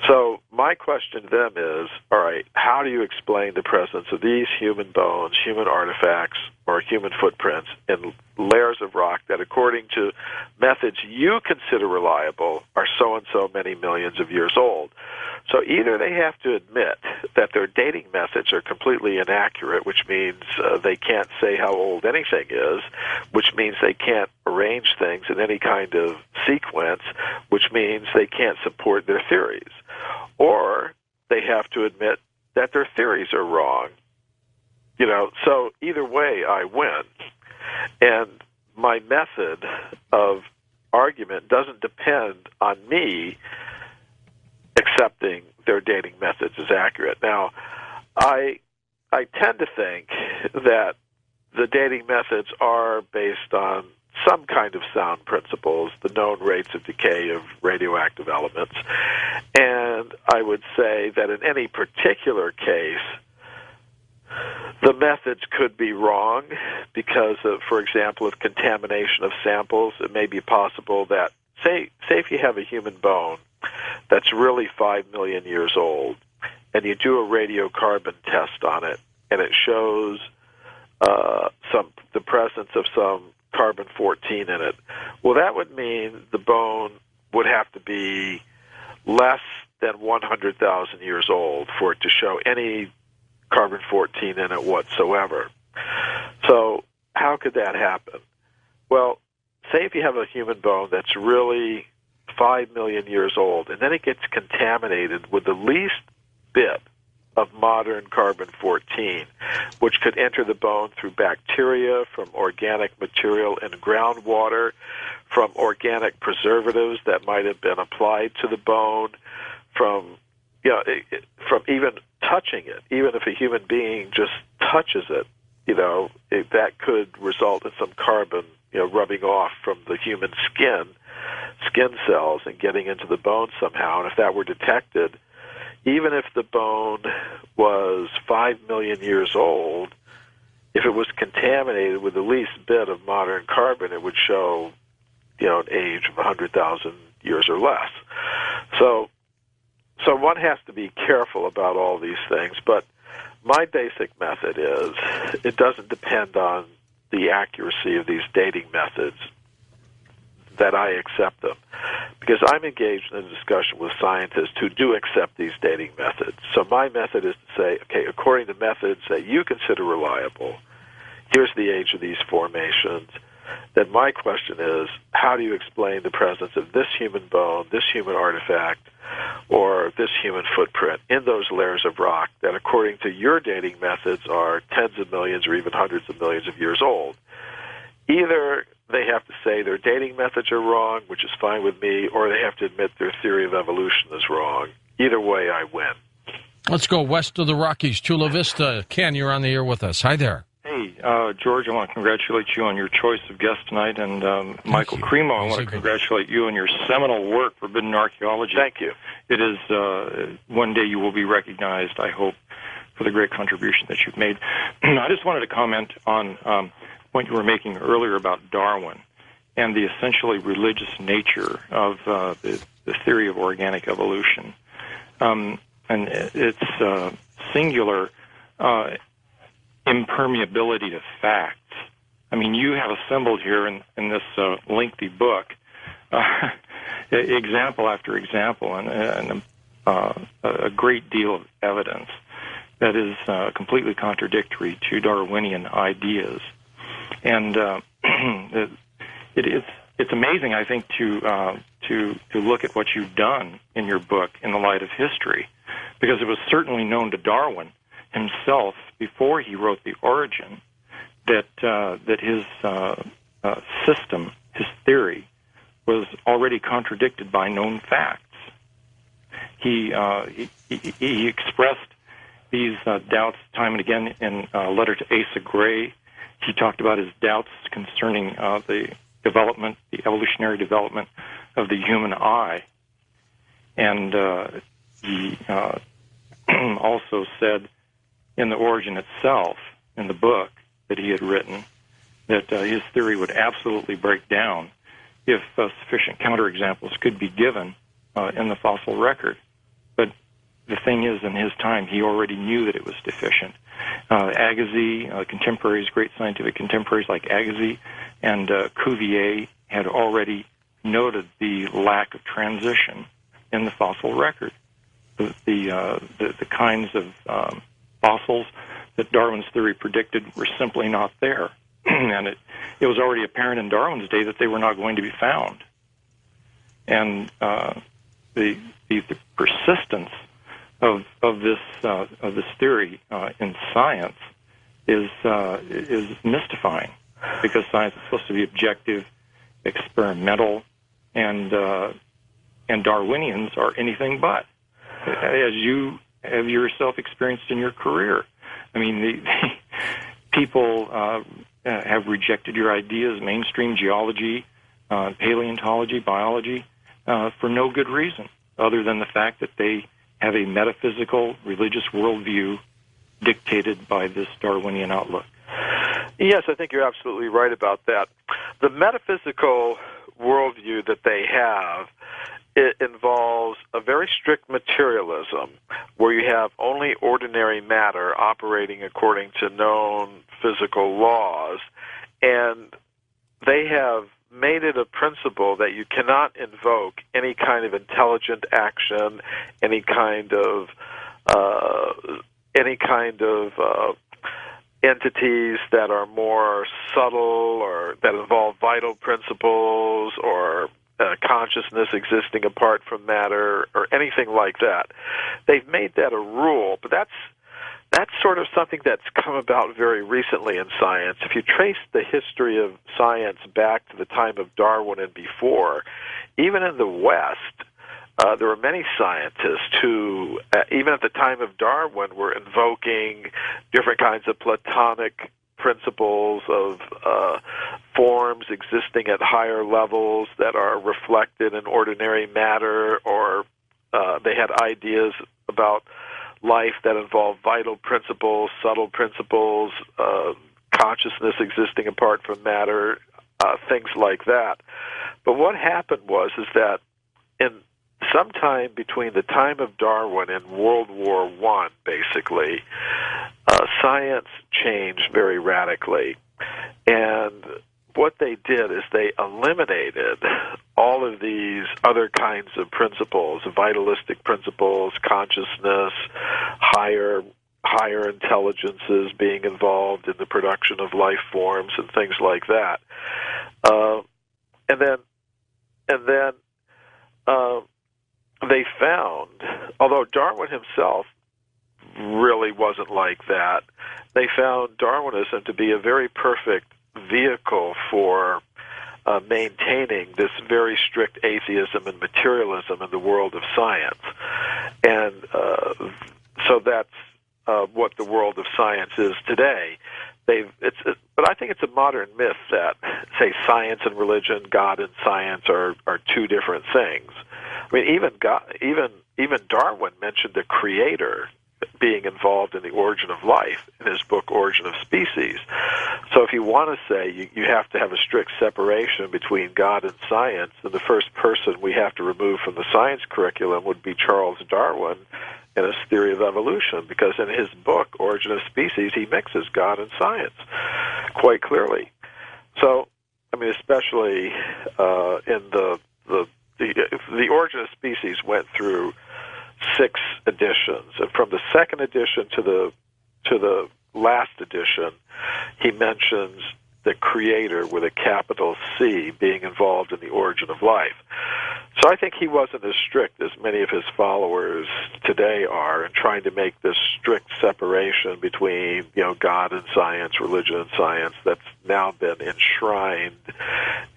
So my question to them is, all right, how do you explain the presence of these human bones, human artifacts, or human footprints in layers of rock that, according to methods you consider reliable, are so and so many millions of years old? So either they have to admit that their dating methods are completely inaccurate, which means they can't say how old anything is, which means they can't arrange things in any kind of sequence, which means they can't support their theories. Or they have to admit that their theories are wrong. So either way, I win. And my method of argument doesn't depend on me accepting their dating methods as accurate. Now, I tend to think that the dating methods are based on some kind of sound principles, the known rates of decay of radioactive elements. And I would say that in any particular case, the methods could be wrong because of, for example, of contamination of samples. It may be possible that, say if you have a human bone that's really 5 million years old, and you do a radiocarbon test on it, and it shows the presence of some carbon-14 in it. Well, that would mean the bone would have to be less than 100,000 years old for it to show any carbon-14 in it whatsoever. So how could that happen? Well, say if you have a human bone that's really 5 million years old, and then it gets contaminated with the least bit of modern carbon-14, which could enter the bone through bacteria, from organic material in groundwater, from organic preservatives that might have been applied to the bone, from from even touching it. Even if a human being just touches it, that could result in some carbon, rubbing off from the human skin cells and getting into the bone somehow. And if that were detected, even if the bone was 5 million years old, if it was contaminated with the least bit of modern carbon, it would show, an age of 100,000 years or less. So one has to be careful about all these things. But my basic method is it doesn't depend on the accuracy of these dating methods that I accept them, because I'm engaged in a discussion with scientists who do accept these dating methods. So my method is to say, okay, according to methods that you consider reliable, here's the age of these formations. Then my question is, how do you explain the presence of this human bone, this human artifact, or this human footprint in those layers of rock that, according to your dating methods, are tens of millions or even hundreds of millions of years old? Either they have to say their dating methods are wrong, which is fine with me, or they have to admit their theory of evolution is wrong. Either way, I win. Let's go west of the Rockies, Chula Vista. Ken, you're on the air with us. Hi there. Hey, George, I want to congratulate you on your choice of guest tonight, and Michael Cremo, I want to congratulate you on your seminal work, Forbidden Archeology. Thank you. It is, one day you will be recognized, I hope, for the great contribution that you've made. I just wanted to comment on a point you were making earlier about Darwin and the essentially religious nature of the theory of organic evolution. And its singular impermeability to facts. I mean, you have assembled here in this lengthy book example after example and a great deal of evidence that is completely contradictory to Darwinian ideas. And it's amazing, I think, to look at what you've done in your book in the light of history, because it was certainly known to Darwin himself before he wrote The Origin that his system, his theory, was already contradicted by known facts. He expressed these doubts time and again in a letter to Asa Gray. He talked about his doubts concerning the evolutionary development of the human eye. And he also said in The Origin itself, in the book that he had written, that his theory would absolutely break down if sufficient counterexamples could be given in the fossil record. But the thing is, in his time, he already knew that it was deficient. Agassiz, contemporaries, great scientific contemporaries like Agassiz and Cuvier had already noted the lack of transition in the fossil record. The kinds of fossils that Darwin's theory predicted were simply not there. And it was already apparent in Darwin's day that they were not going to be found. And the persistence of this theory in science is mystifying, because science is supposed to be objective, experimental, and Darwinians are anything but, as you have yourself experienced in your career. I mean, the people have rejected your ideas, mainstream geology, paleontology, biology, for no good reason other than the fact that they have a metaphysical, religious worldview dictated by this Darwinian outlook. Yes, I think you're absolutely right about that. The metaphysical worldview that they have, it involves a very strict materialism where you have only ordinary matter operating according to known physical laws, and they have made it a principle that you cannot invoke any kind of intelligent action, any kind of entities that are more subtle or that involve vital principles or consciousness existing apart from matter or anything like that. They've made that a rule, but that's sort of something that's come about very recently in science. If you trace the history of science back to the time of Darwin and before, even in the West, there were many scientists who, even at the time of Darwin, were invoking different kinds of Platonic principles of forms existing at higher levels that are reflected in ordinary matter, or they had ideas about life that involve vital principles, subtle principles, consciousness existing apart from matter, things like that. But what happened was that in sometime between the time of Darwin and World War I, basically, science changed very radically. And what they did is they eliminated all of these other kinds of principles, vitalistic principles, consciousness, higher intelligences being involved in the production of life forms and things like that. And then they found, although Darwin himself really wasn't like that, they found Darwinism to be a very perfect vehicle for maintaining this very strict atheism and materialism in the world of science. And so that's what the world of science is today. But I think it's a modern myth that, say, science and religion, God and science are two different things. I mean, even Darwin mentioned the creator being involved in the origin of life in his book Origin of Species. So if you want to say you have to have a strict separation between God and science, then the first person we have to remove from the science curriculum would be Charles Darwin and his theory of evolution, because in his book Origin of Species he mixes God and science quite clearly. So, I mean, especially in the Origin of Species went through 6 editions, and from the second edition to the last edition, he mentions the creator with a capital C being involved in the origin of life. So I think he wasn't as strict as many of his followers today are in trying to make this strict separation between, God and science, religion and science, that's now been enshrined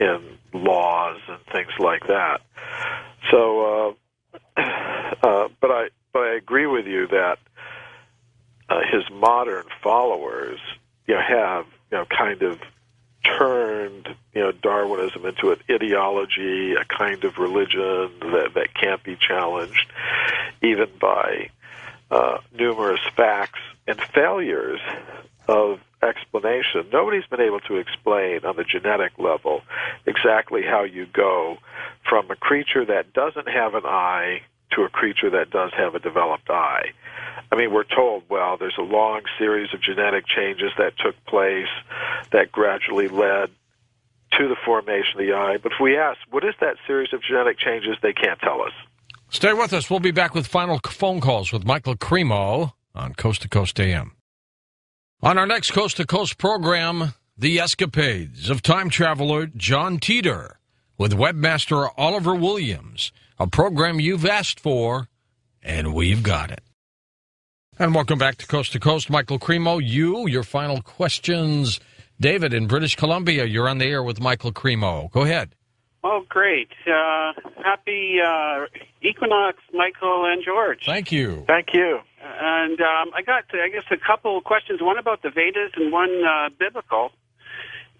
in laws and things like that. So, but I agree with you that his modern followers, have kind of turned Darwinism into an ideology, a kind of religion that can't be challenged, even by numerous facts and failures of explanation. Nobody's been able to explain on the genetic level exactly how you go from a creature that doesn't have an eye to a creature that does have a developed eye. I mean, we're told, well, there's a long series of genetic changes that took place that gradually led to the formation of the eye. But if we ask, what is that series of genetic changes, they can't tell us. Stay with us. We'll be back with final phone calls with Michael Cremo on Coast to Coast AM. On our next Coast to Coast program, the escapades of time traveler John Teeter with webmaster Oliver Williams, a program you've asked for, and we've got it. And welcome back to Coast. Michael Cremo, your final questions. David in British Columbia, you're on the air with Michael Cremo. Go ahead. Oh, great. Happy equinox, Michael and George. Thank you. Thank you. And I got, I guess, a couple of questions, one about the Vedas and one biblical.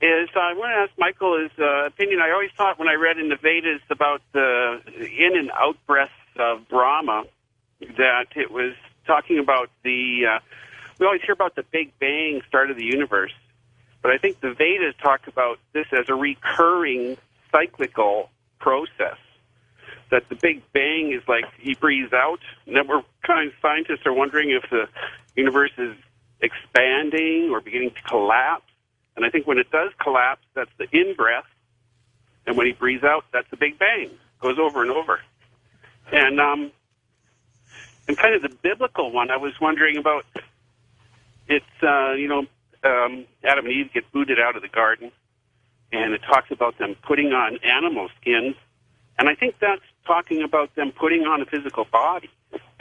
I want to ask Michael his opinion. I always thought when I read in the Vedas about the in and out breaths of Brahma that it was talking about we always hear about the Big Bang, start of the universe. But I think the Vedas talk about this as a recurring cyclical process. That the Big Bang is like he breathes out, and then scientists are wondering if the universe is expanding or beginning to collapse. And I think when it does collapse, that's the in-breath. And when he breathes out, that's the Big Bang. Goes over and over. And kind of the biblical one, I was wondering about, it's, Adam and Eve get booted out of the garden. And it talks about them putting on animal skins. And I think that's talking about them putting on a physical body.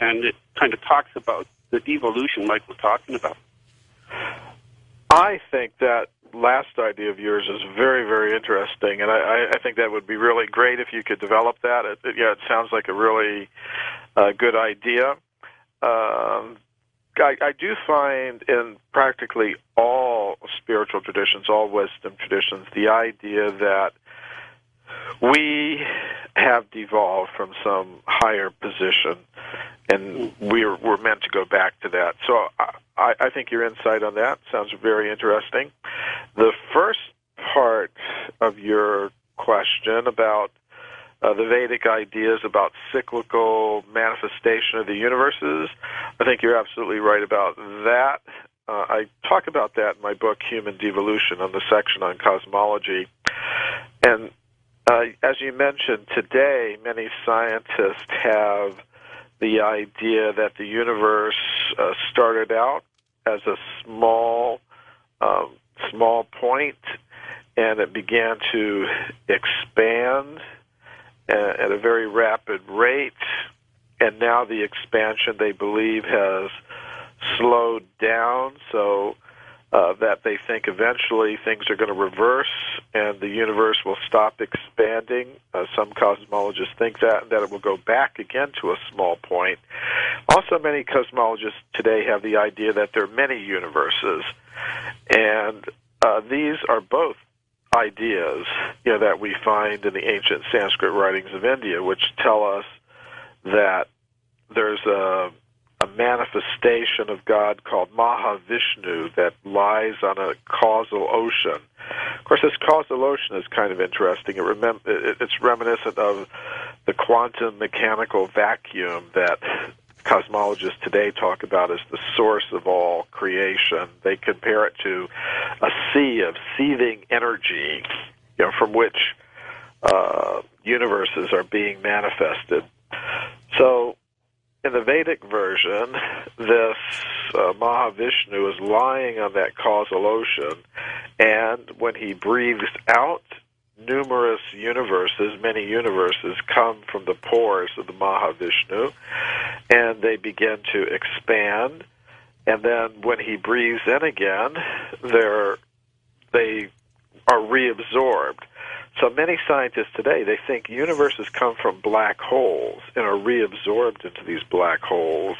And it kind of talks about the devolution Mike was talking about. I think that last idea of yours is very, very interesting, and I think that would be really great if you could develop that. It sounds like a really good idea. I do find in practically all spiritual traditions, all wisdom traditions, the idea that we have devolved from some higher position, and we're meant to go back to that. So I think your insight on that sounds very interesting. The first part of your question about the Vedic ideas about cyclical manifestation of the universes, I think you're absolutely right about that. I talk about that in my book, Human Devolution, on the section on cosmology. And as you mentioned, today many scientists have the idea that the universe started out as a small point, and it began to expand at a very rapid rate, and now the expansion, they believe, has slowed down, so that they think eventually things are going to reverse and the universe will stop expanding. Some cosmologists think that, and that it will go back again to a small point. Also, many cosmologists today have the idea that there are many universes, and these are both ideas that we find in the ancient Sanskrit writings of India, which tell us that there's a manifestation of God called Mahavishnu that lies on a causal ocean. Of course, this causal ocean is kind of interesting. It's reminiscent of the quantum mechanical vacuum that cosmologists today talk about as the source of all creation. They compare it to a sea of seething energy, from which universes are being manifested. So, in the Vedic version, this Mahavishnu is lying on that causal ocean, and when he breathes out, numerous universes, many universes, come from the pores of the Mahavishnu, and they begin to expand, and then when he breathes in again, they are reabsorbed. So many scientists today, they think universes come from black holes and are reabsorbed into these black holes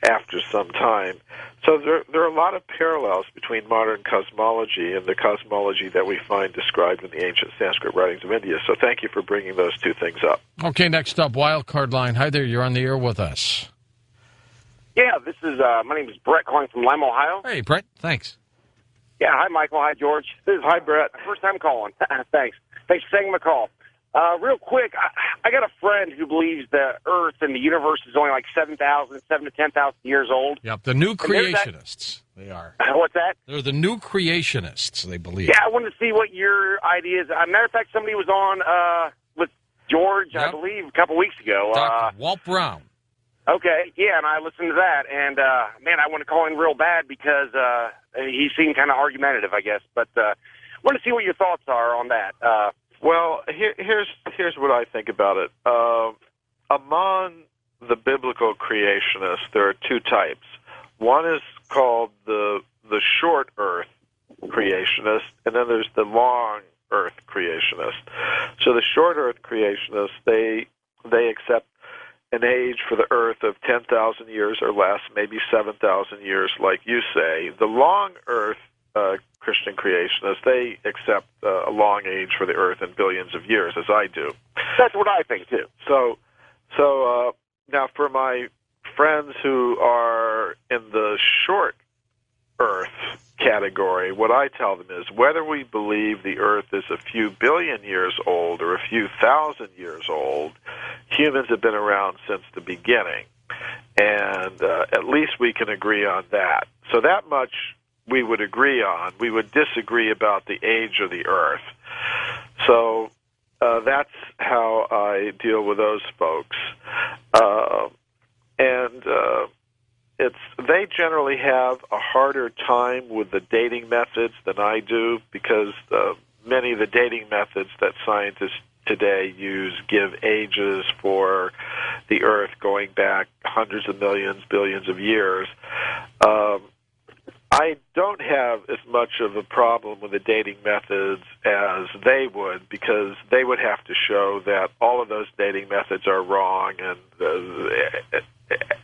after some time. So there are a lot of parallels between modern cosmology and the cosmology that we find described in the ancient Sanskrit writings of India. So thank you for bringing those two things up. Okay, next up, Wildcard Line. Hi there, you're on the air with us. Yeah, this is, my name is Brett calling from Lima, Ohio. Hey, Brett, thanks. Yeah, hi, Michael. Hi, George. Hi, Brett. First time calling. Thanks. Thanks for taking my call. Real quick, I got a friend who believes the Earth and the universe is only like 7 to 10,000 years old. Yep, the new creationists. They are. What's that? They're the new creationists, they believe. Yeah, I wanted to see what your idea is. Matter of fact, somebody was on with George, I believe, a couple weeks ago. Dr. Walt Brown. Okay, yeah, and I listened to that, and, man, I want to call in real bad because he seemed kind of argumentative, I guess, but I want to see what your thoughts are on that. Well, here's what I think about it. Among the biblical creationists, there are two types. One is called the short earth creationist, and then there's the long earth creationist. So the short earth creationists, they accept an age for the Earth of 10,000 years or less, maybe 7,000 years, like you say. The long Earth Christian creationists, they accept a long age for the Earth in billions of years, as I do. That's what I think, too. So now for my friends who are in the short Earth category, what I tell them is whether we believe the Earth is a few billion years old or a few thousand years old, humans have been around since the beginning. And at least we can agree on that. So that much we would agree on. We would disagree about the age of the Earth. So that's how I deal with those folks. They generally have a harder time with the dating methods than I do, because many of the dating methods that scientists today use give ages for the Earth going back hundreds of millions, billions of years. I don't have as much of a problem with the dating methods as they would, because they would have to show that all of those dating methods are wrong and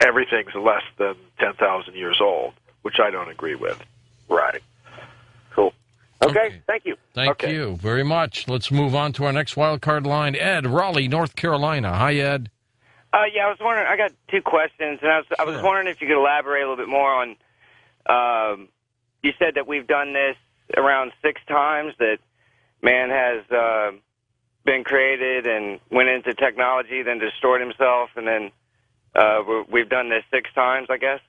everything's less than 10,000 years old, which I don't agree with. Right. Cool. Okay. Thank you. Thank you very much. Let's move on to our next wildcard line. Ed, Raleigh, North Carolina. Hi, Ed. Yeah, I was wondering, I got two questions, and I was wondering if you could elaborate a little bit more on, you said that we've done this around 6 times, that man has been created and went into technology, then destroyed himself, and then we've done this 6 times, I guess?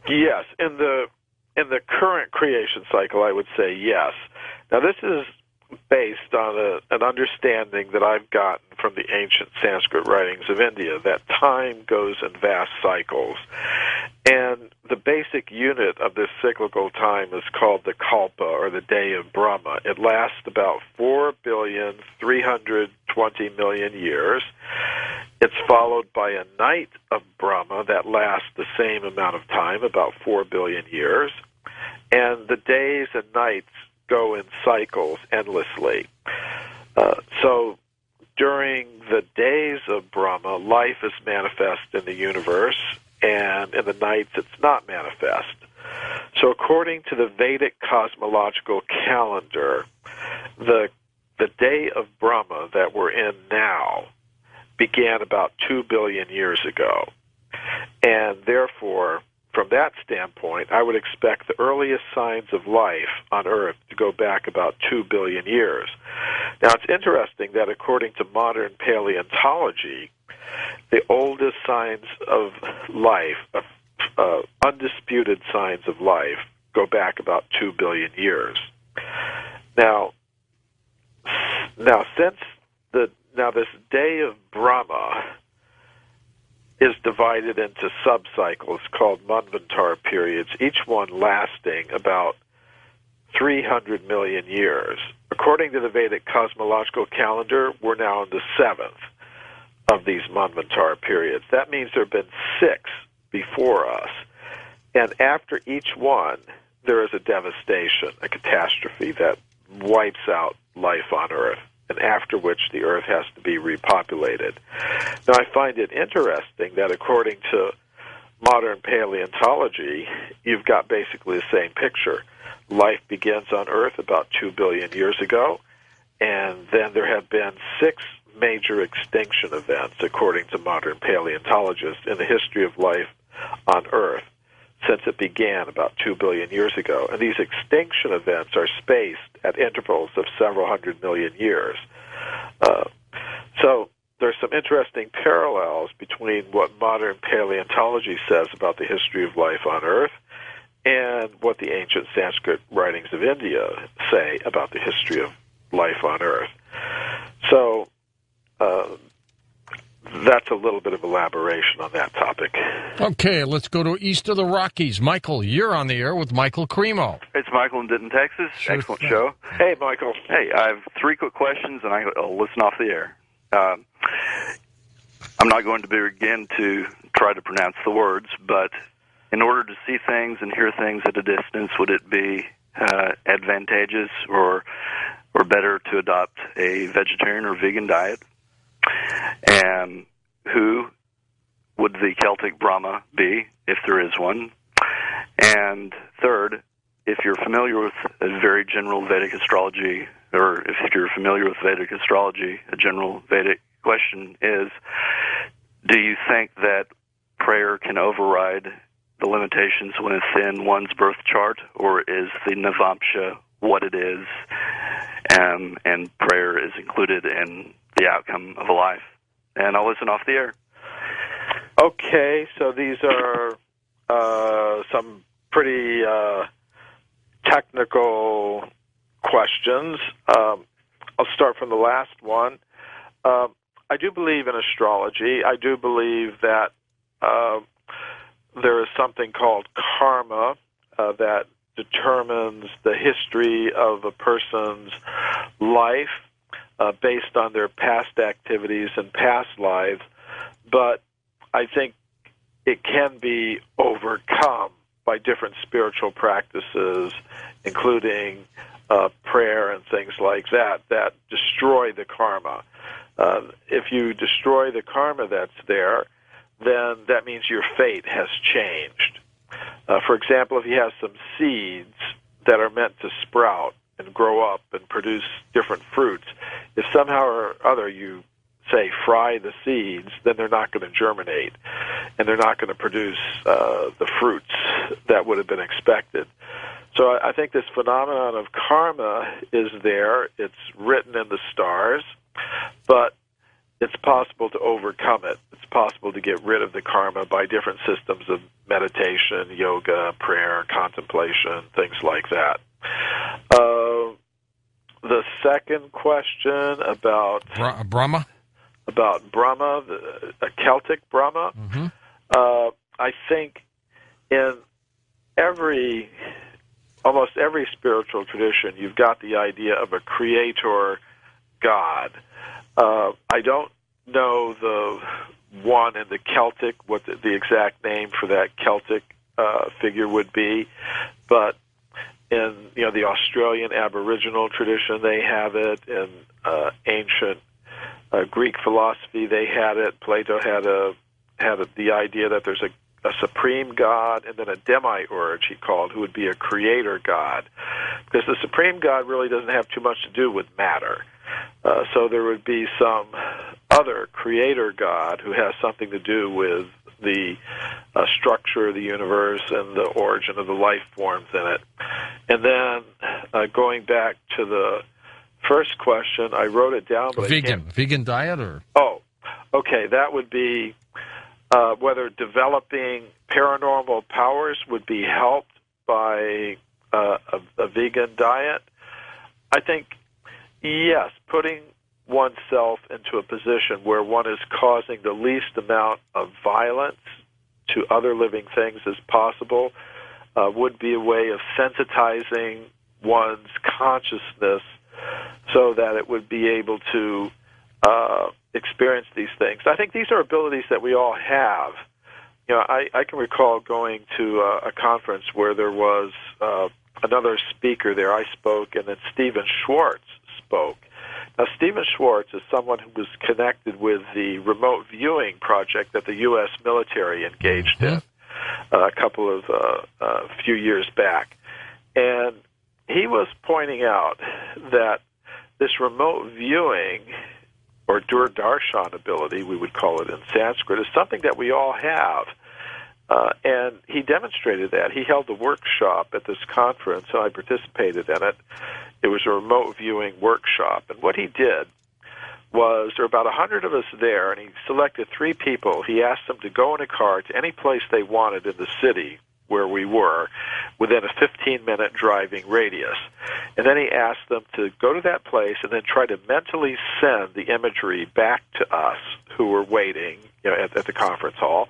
Yes. In the current creation cycle, I would say yes. Now, this is based on an understanding that I've gotten from the ancient Sanskrit writings of India, that time goes in vast cycles. And the basic unit of this cyclical time is called the Kalpa, or the Day of Brahma. It lasts about 4,320,000,000 years. It's followed by a night of Brahma that lasts the same amount of time, about 4 billion years. And the days and nights go in cycles endlessly. So during the days of Brahma, life is manifest in the universe, and in the nights it's not manifest. So according to the Vedic cosmological calendar, the day of Brahma that we're in now began about 2 billion years ago. And therefore, from that standpoint, I would expect the earliest signs of life on Earth to go back about 2 billion years. Now, it's interesting that according to modern paleontology, the oldest signs of life, undisputed signs of life, go back about 2 billion years. Now, this day of Brahma is divided into subcycles called Manvantar periods, each one lasting about 300 million years. According to the Vedic cosmological calendar, we're now in the 7th of these Manvantar periods. That means there have been 6 before us. And after each one, there is a devastation, a catastrophe that wipes out life on Earth, and after which the Earth has to be repopulated. Now, I find it interesting that according to modern paleontology, you've got basically the same picture. Life begins on Earth about 2 billion years ago, and then there have been 6 major extinction events, according to modern paleontologists, in the history of life on Earth since it began about 2 billion years ago. And these extinction events are spaced at intervals of several hundred million years. So there's some interesting parallels between what modern paleontology says about the history of life on Earth and what the ancient Sanskrit writings of India say about the history of life on Earth. So that's a little bit of elaboration on that topic. Okay, let's go to east of the Rockies. Michael, you're on the air with Michael Cremo. It's Michael in Denton, Texas. Sure Excellent thing. show. Hey, Michael. Hey, I have 3 quick questions, and I'll listen off the air. I'm not going to begin to try to pronounce the words, but in order to see things and hear things at a distance, would it be advantageous or better to adopt a vegetarian or vegan diet? And who would the Celtic Brahma be, if there is one? And third, if you're familiar with a very general Vedic astrology, or if you're familiar with Vedic astrology, a general Vedic question is, do you think that prayer can override the limitations within one's birth chart, or is the Navamsha what it is, and prayer is included in the outcome of a life? And I'll listen off the air. Okay, so these are some pretty technical questions. I'll start from the last one. I do believe in astrology. I do believe that there is something called karma that determines the history of a person's life based on their past activities and past lives. But I think it can be overcome by different spiritual practices, including prayer and things like that, that destroy the karma. If you destroy the karma that's there, then that means your fate has changed. For example, if you have some seeds that are meant to sprout and grow up and produce different fruits, if somehow or other you, say, fry the seeds, then they're not going to germinate, and they're not going to produce the fruits that would have been expected. So I think this phenomenon of karma is there. It's written in the stars, but it's possible to overcome it. It's possible to get rid of the karma by different systems of meditation, yoga, prayer, contemplation, things like that. The second question about Brahma? About Brahma, a Celtic Brahma. Mm-hmm. I think in almost every spiritual tradition, you've got the idea of a creator God. I don't know the one in the Celtic, what the exact name for that Celtic figure would be, but in the Australian Aboriginal tradition, they have it. In ancient Greek philosophy, they had it. Plato had the idea that there's a supreme God and then a demiurge, he called, who would be a creator God, because the supreme God really doesn't have too much to do with matter. So there would be some other creator God who has something to do with the structure of the universe and the origin of the life forms in it. And then going back to the first question, I wrote it down. But Vegan diet, or? Oh, okay. That would be whether developing paranormal powers would be helped by a vegan diet. I think, yes, putting oneself into a position where one is causing the least amount of violence to other living things as possible would be a way of sensitizing one's consciousness so that it would be able to experience these things. I think these are abilities that we all have. I can recall going to a conference where there was another speaker there. I spoke, and then Stephen Schwartz spoke. Now, Stephen Schwartz is someone who was connected with the remote viewing project that the U.S. military engaged in a couple of few years back. And he was pointing out that this remote viewing, or Durdarshan ability, we would call it in Sanskrit, is something that we all have. And he demonstrated that. He held a workshop at this conference, and I participated in it. It was a remote viewing workshop. And what he did was, there were about 100 of us there, and he selected 3 people. He asked them to go in a car to any place they wanted in the city where we were, within a 15-minute driving radius. And then he asked them to go to that place and then try to mentally send the imagery back to us who were waiting at the conference hall,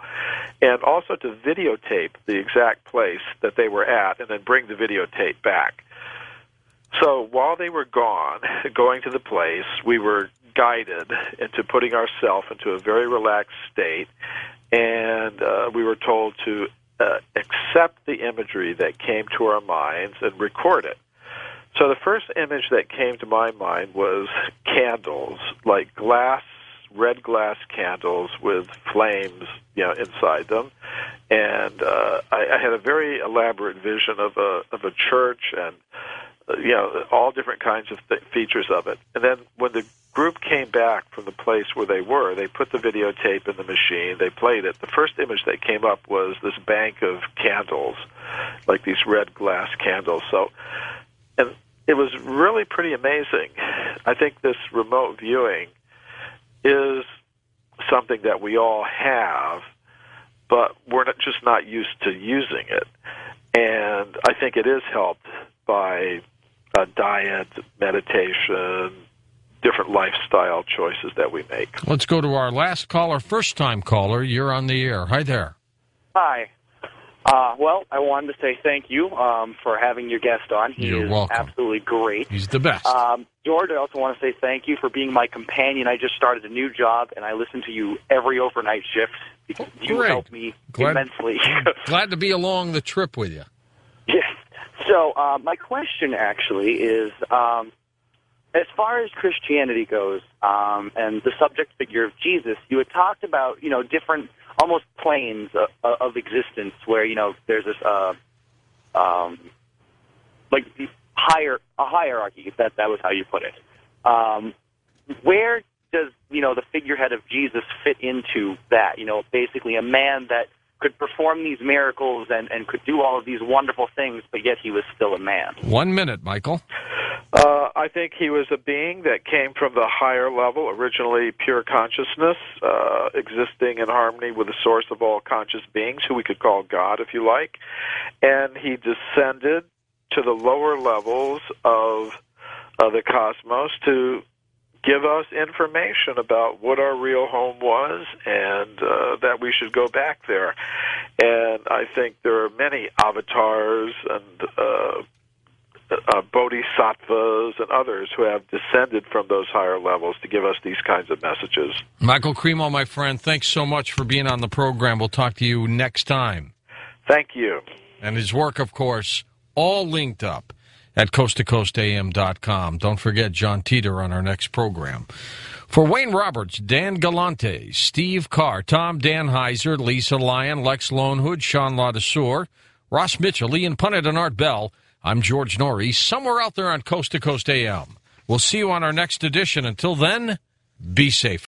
and also to videotape the exact place that they were at and then bring the videotape back. So while they were gone, going to the place, we were guided into putting ourselves into a very relaxed state, and we were told to accept the imagery that came to our minds and record it. So the first image that came to my mind was candles, like glass red glass candles with flames, inside them, and I had a very elaborate vision of a church and all different kinds of features of it. And then when the group came back from the place where they were, they put the videotape in the machine, they played it. The first image that came up was this bank of candles, like these red glass candles. And it was really pretty amazing. I think this remote viewing is something that we all have, but we're just not used to using it. And I think it is helped by diet, meditation, different lifestyle choices that we make. Let's go to our last caller, first-time caller. You're on the air. Hi there. Hi. Well, I wanted to say thank you for having your guest on. You're welcome. Absolutely great. He's the best. George, I also want to say thank you for being my companion. I just started a new job, and I listen to you every overnight shift. You help me immensely. Glad to be along the trip with you. Yes. So my question actually is, as far as Christianity goes, and the subject figure of Jesus, you had talked about, different almost planes of existence where, there's this, like a hierarchy, if that was how you put it. Where does, the figurehead of Jesus fit into that? Basically a man that could perform these miracles and could do all of these wonderful things, but yet he was still a man. 1 minute, Michael. I think he was a being that came from the higher level, originally pure consciousness, existing in harmony with the source of all conscious beings, who we could call God, if you like. And he descended to the lower levels of the cosmos to give us information about what our real home was and that we should go back there. And I think there are many avatars and bodhisattvas and others who have descended from those higher levels to give us these kinds of messages. Michael Cremo, my friend, thanks so much for being on the program. We'll talk to you next time. Thank you. And his work, of course, all linked up at coasttocoastam.com. Don't forget John Teeter on our next program. For Wayne Roberts, Dan Galante, Steve Carr, Tom Danheiser, Lisa Lyon, Lex Lonehood, Sean Ladesseur, Ross Mitchell, Ian Punnett, and Art Bell, I'm George Norrie, somewhere out there on Coast to Coast AM. We'll see you on our next edition. Until then, be safe.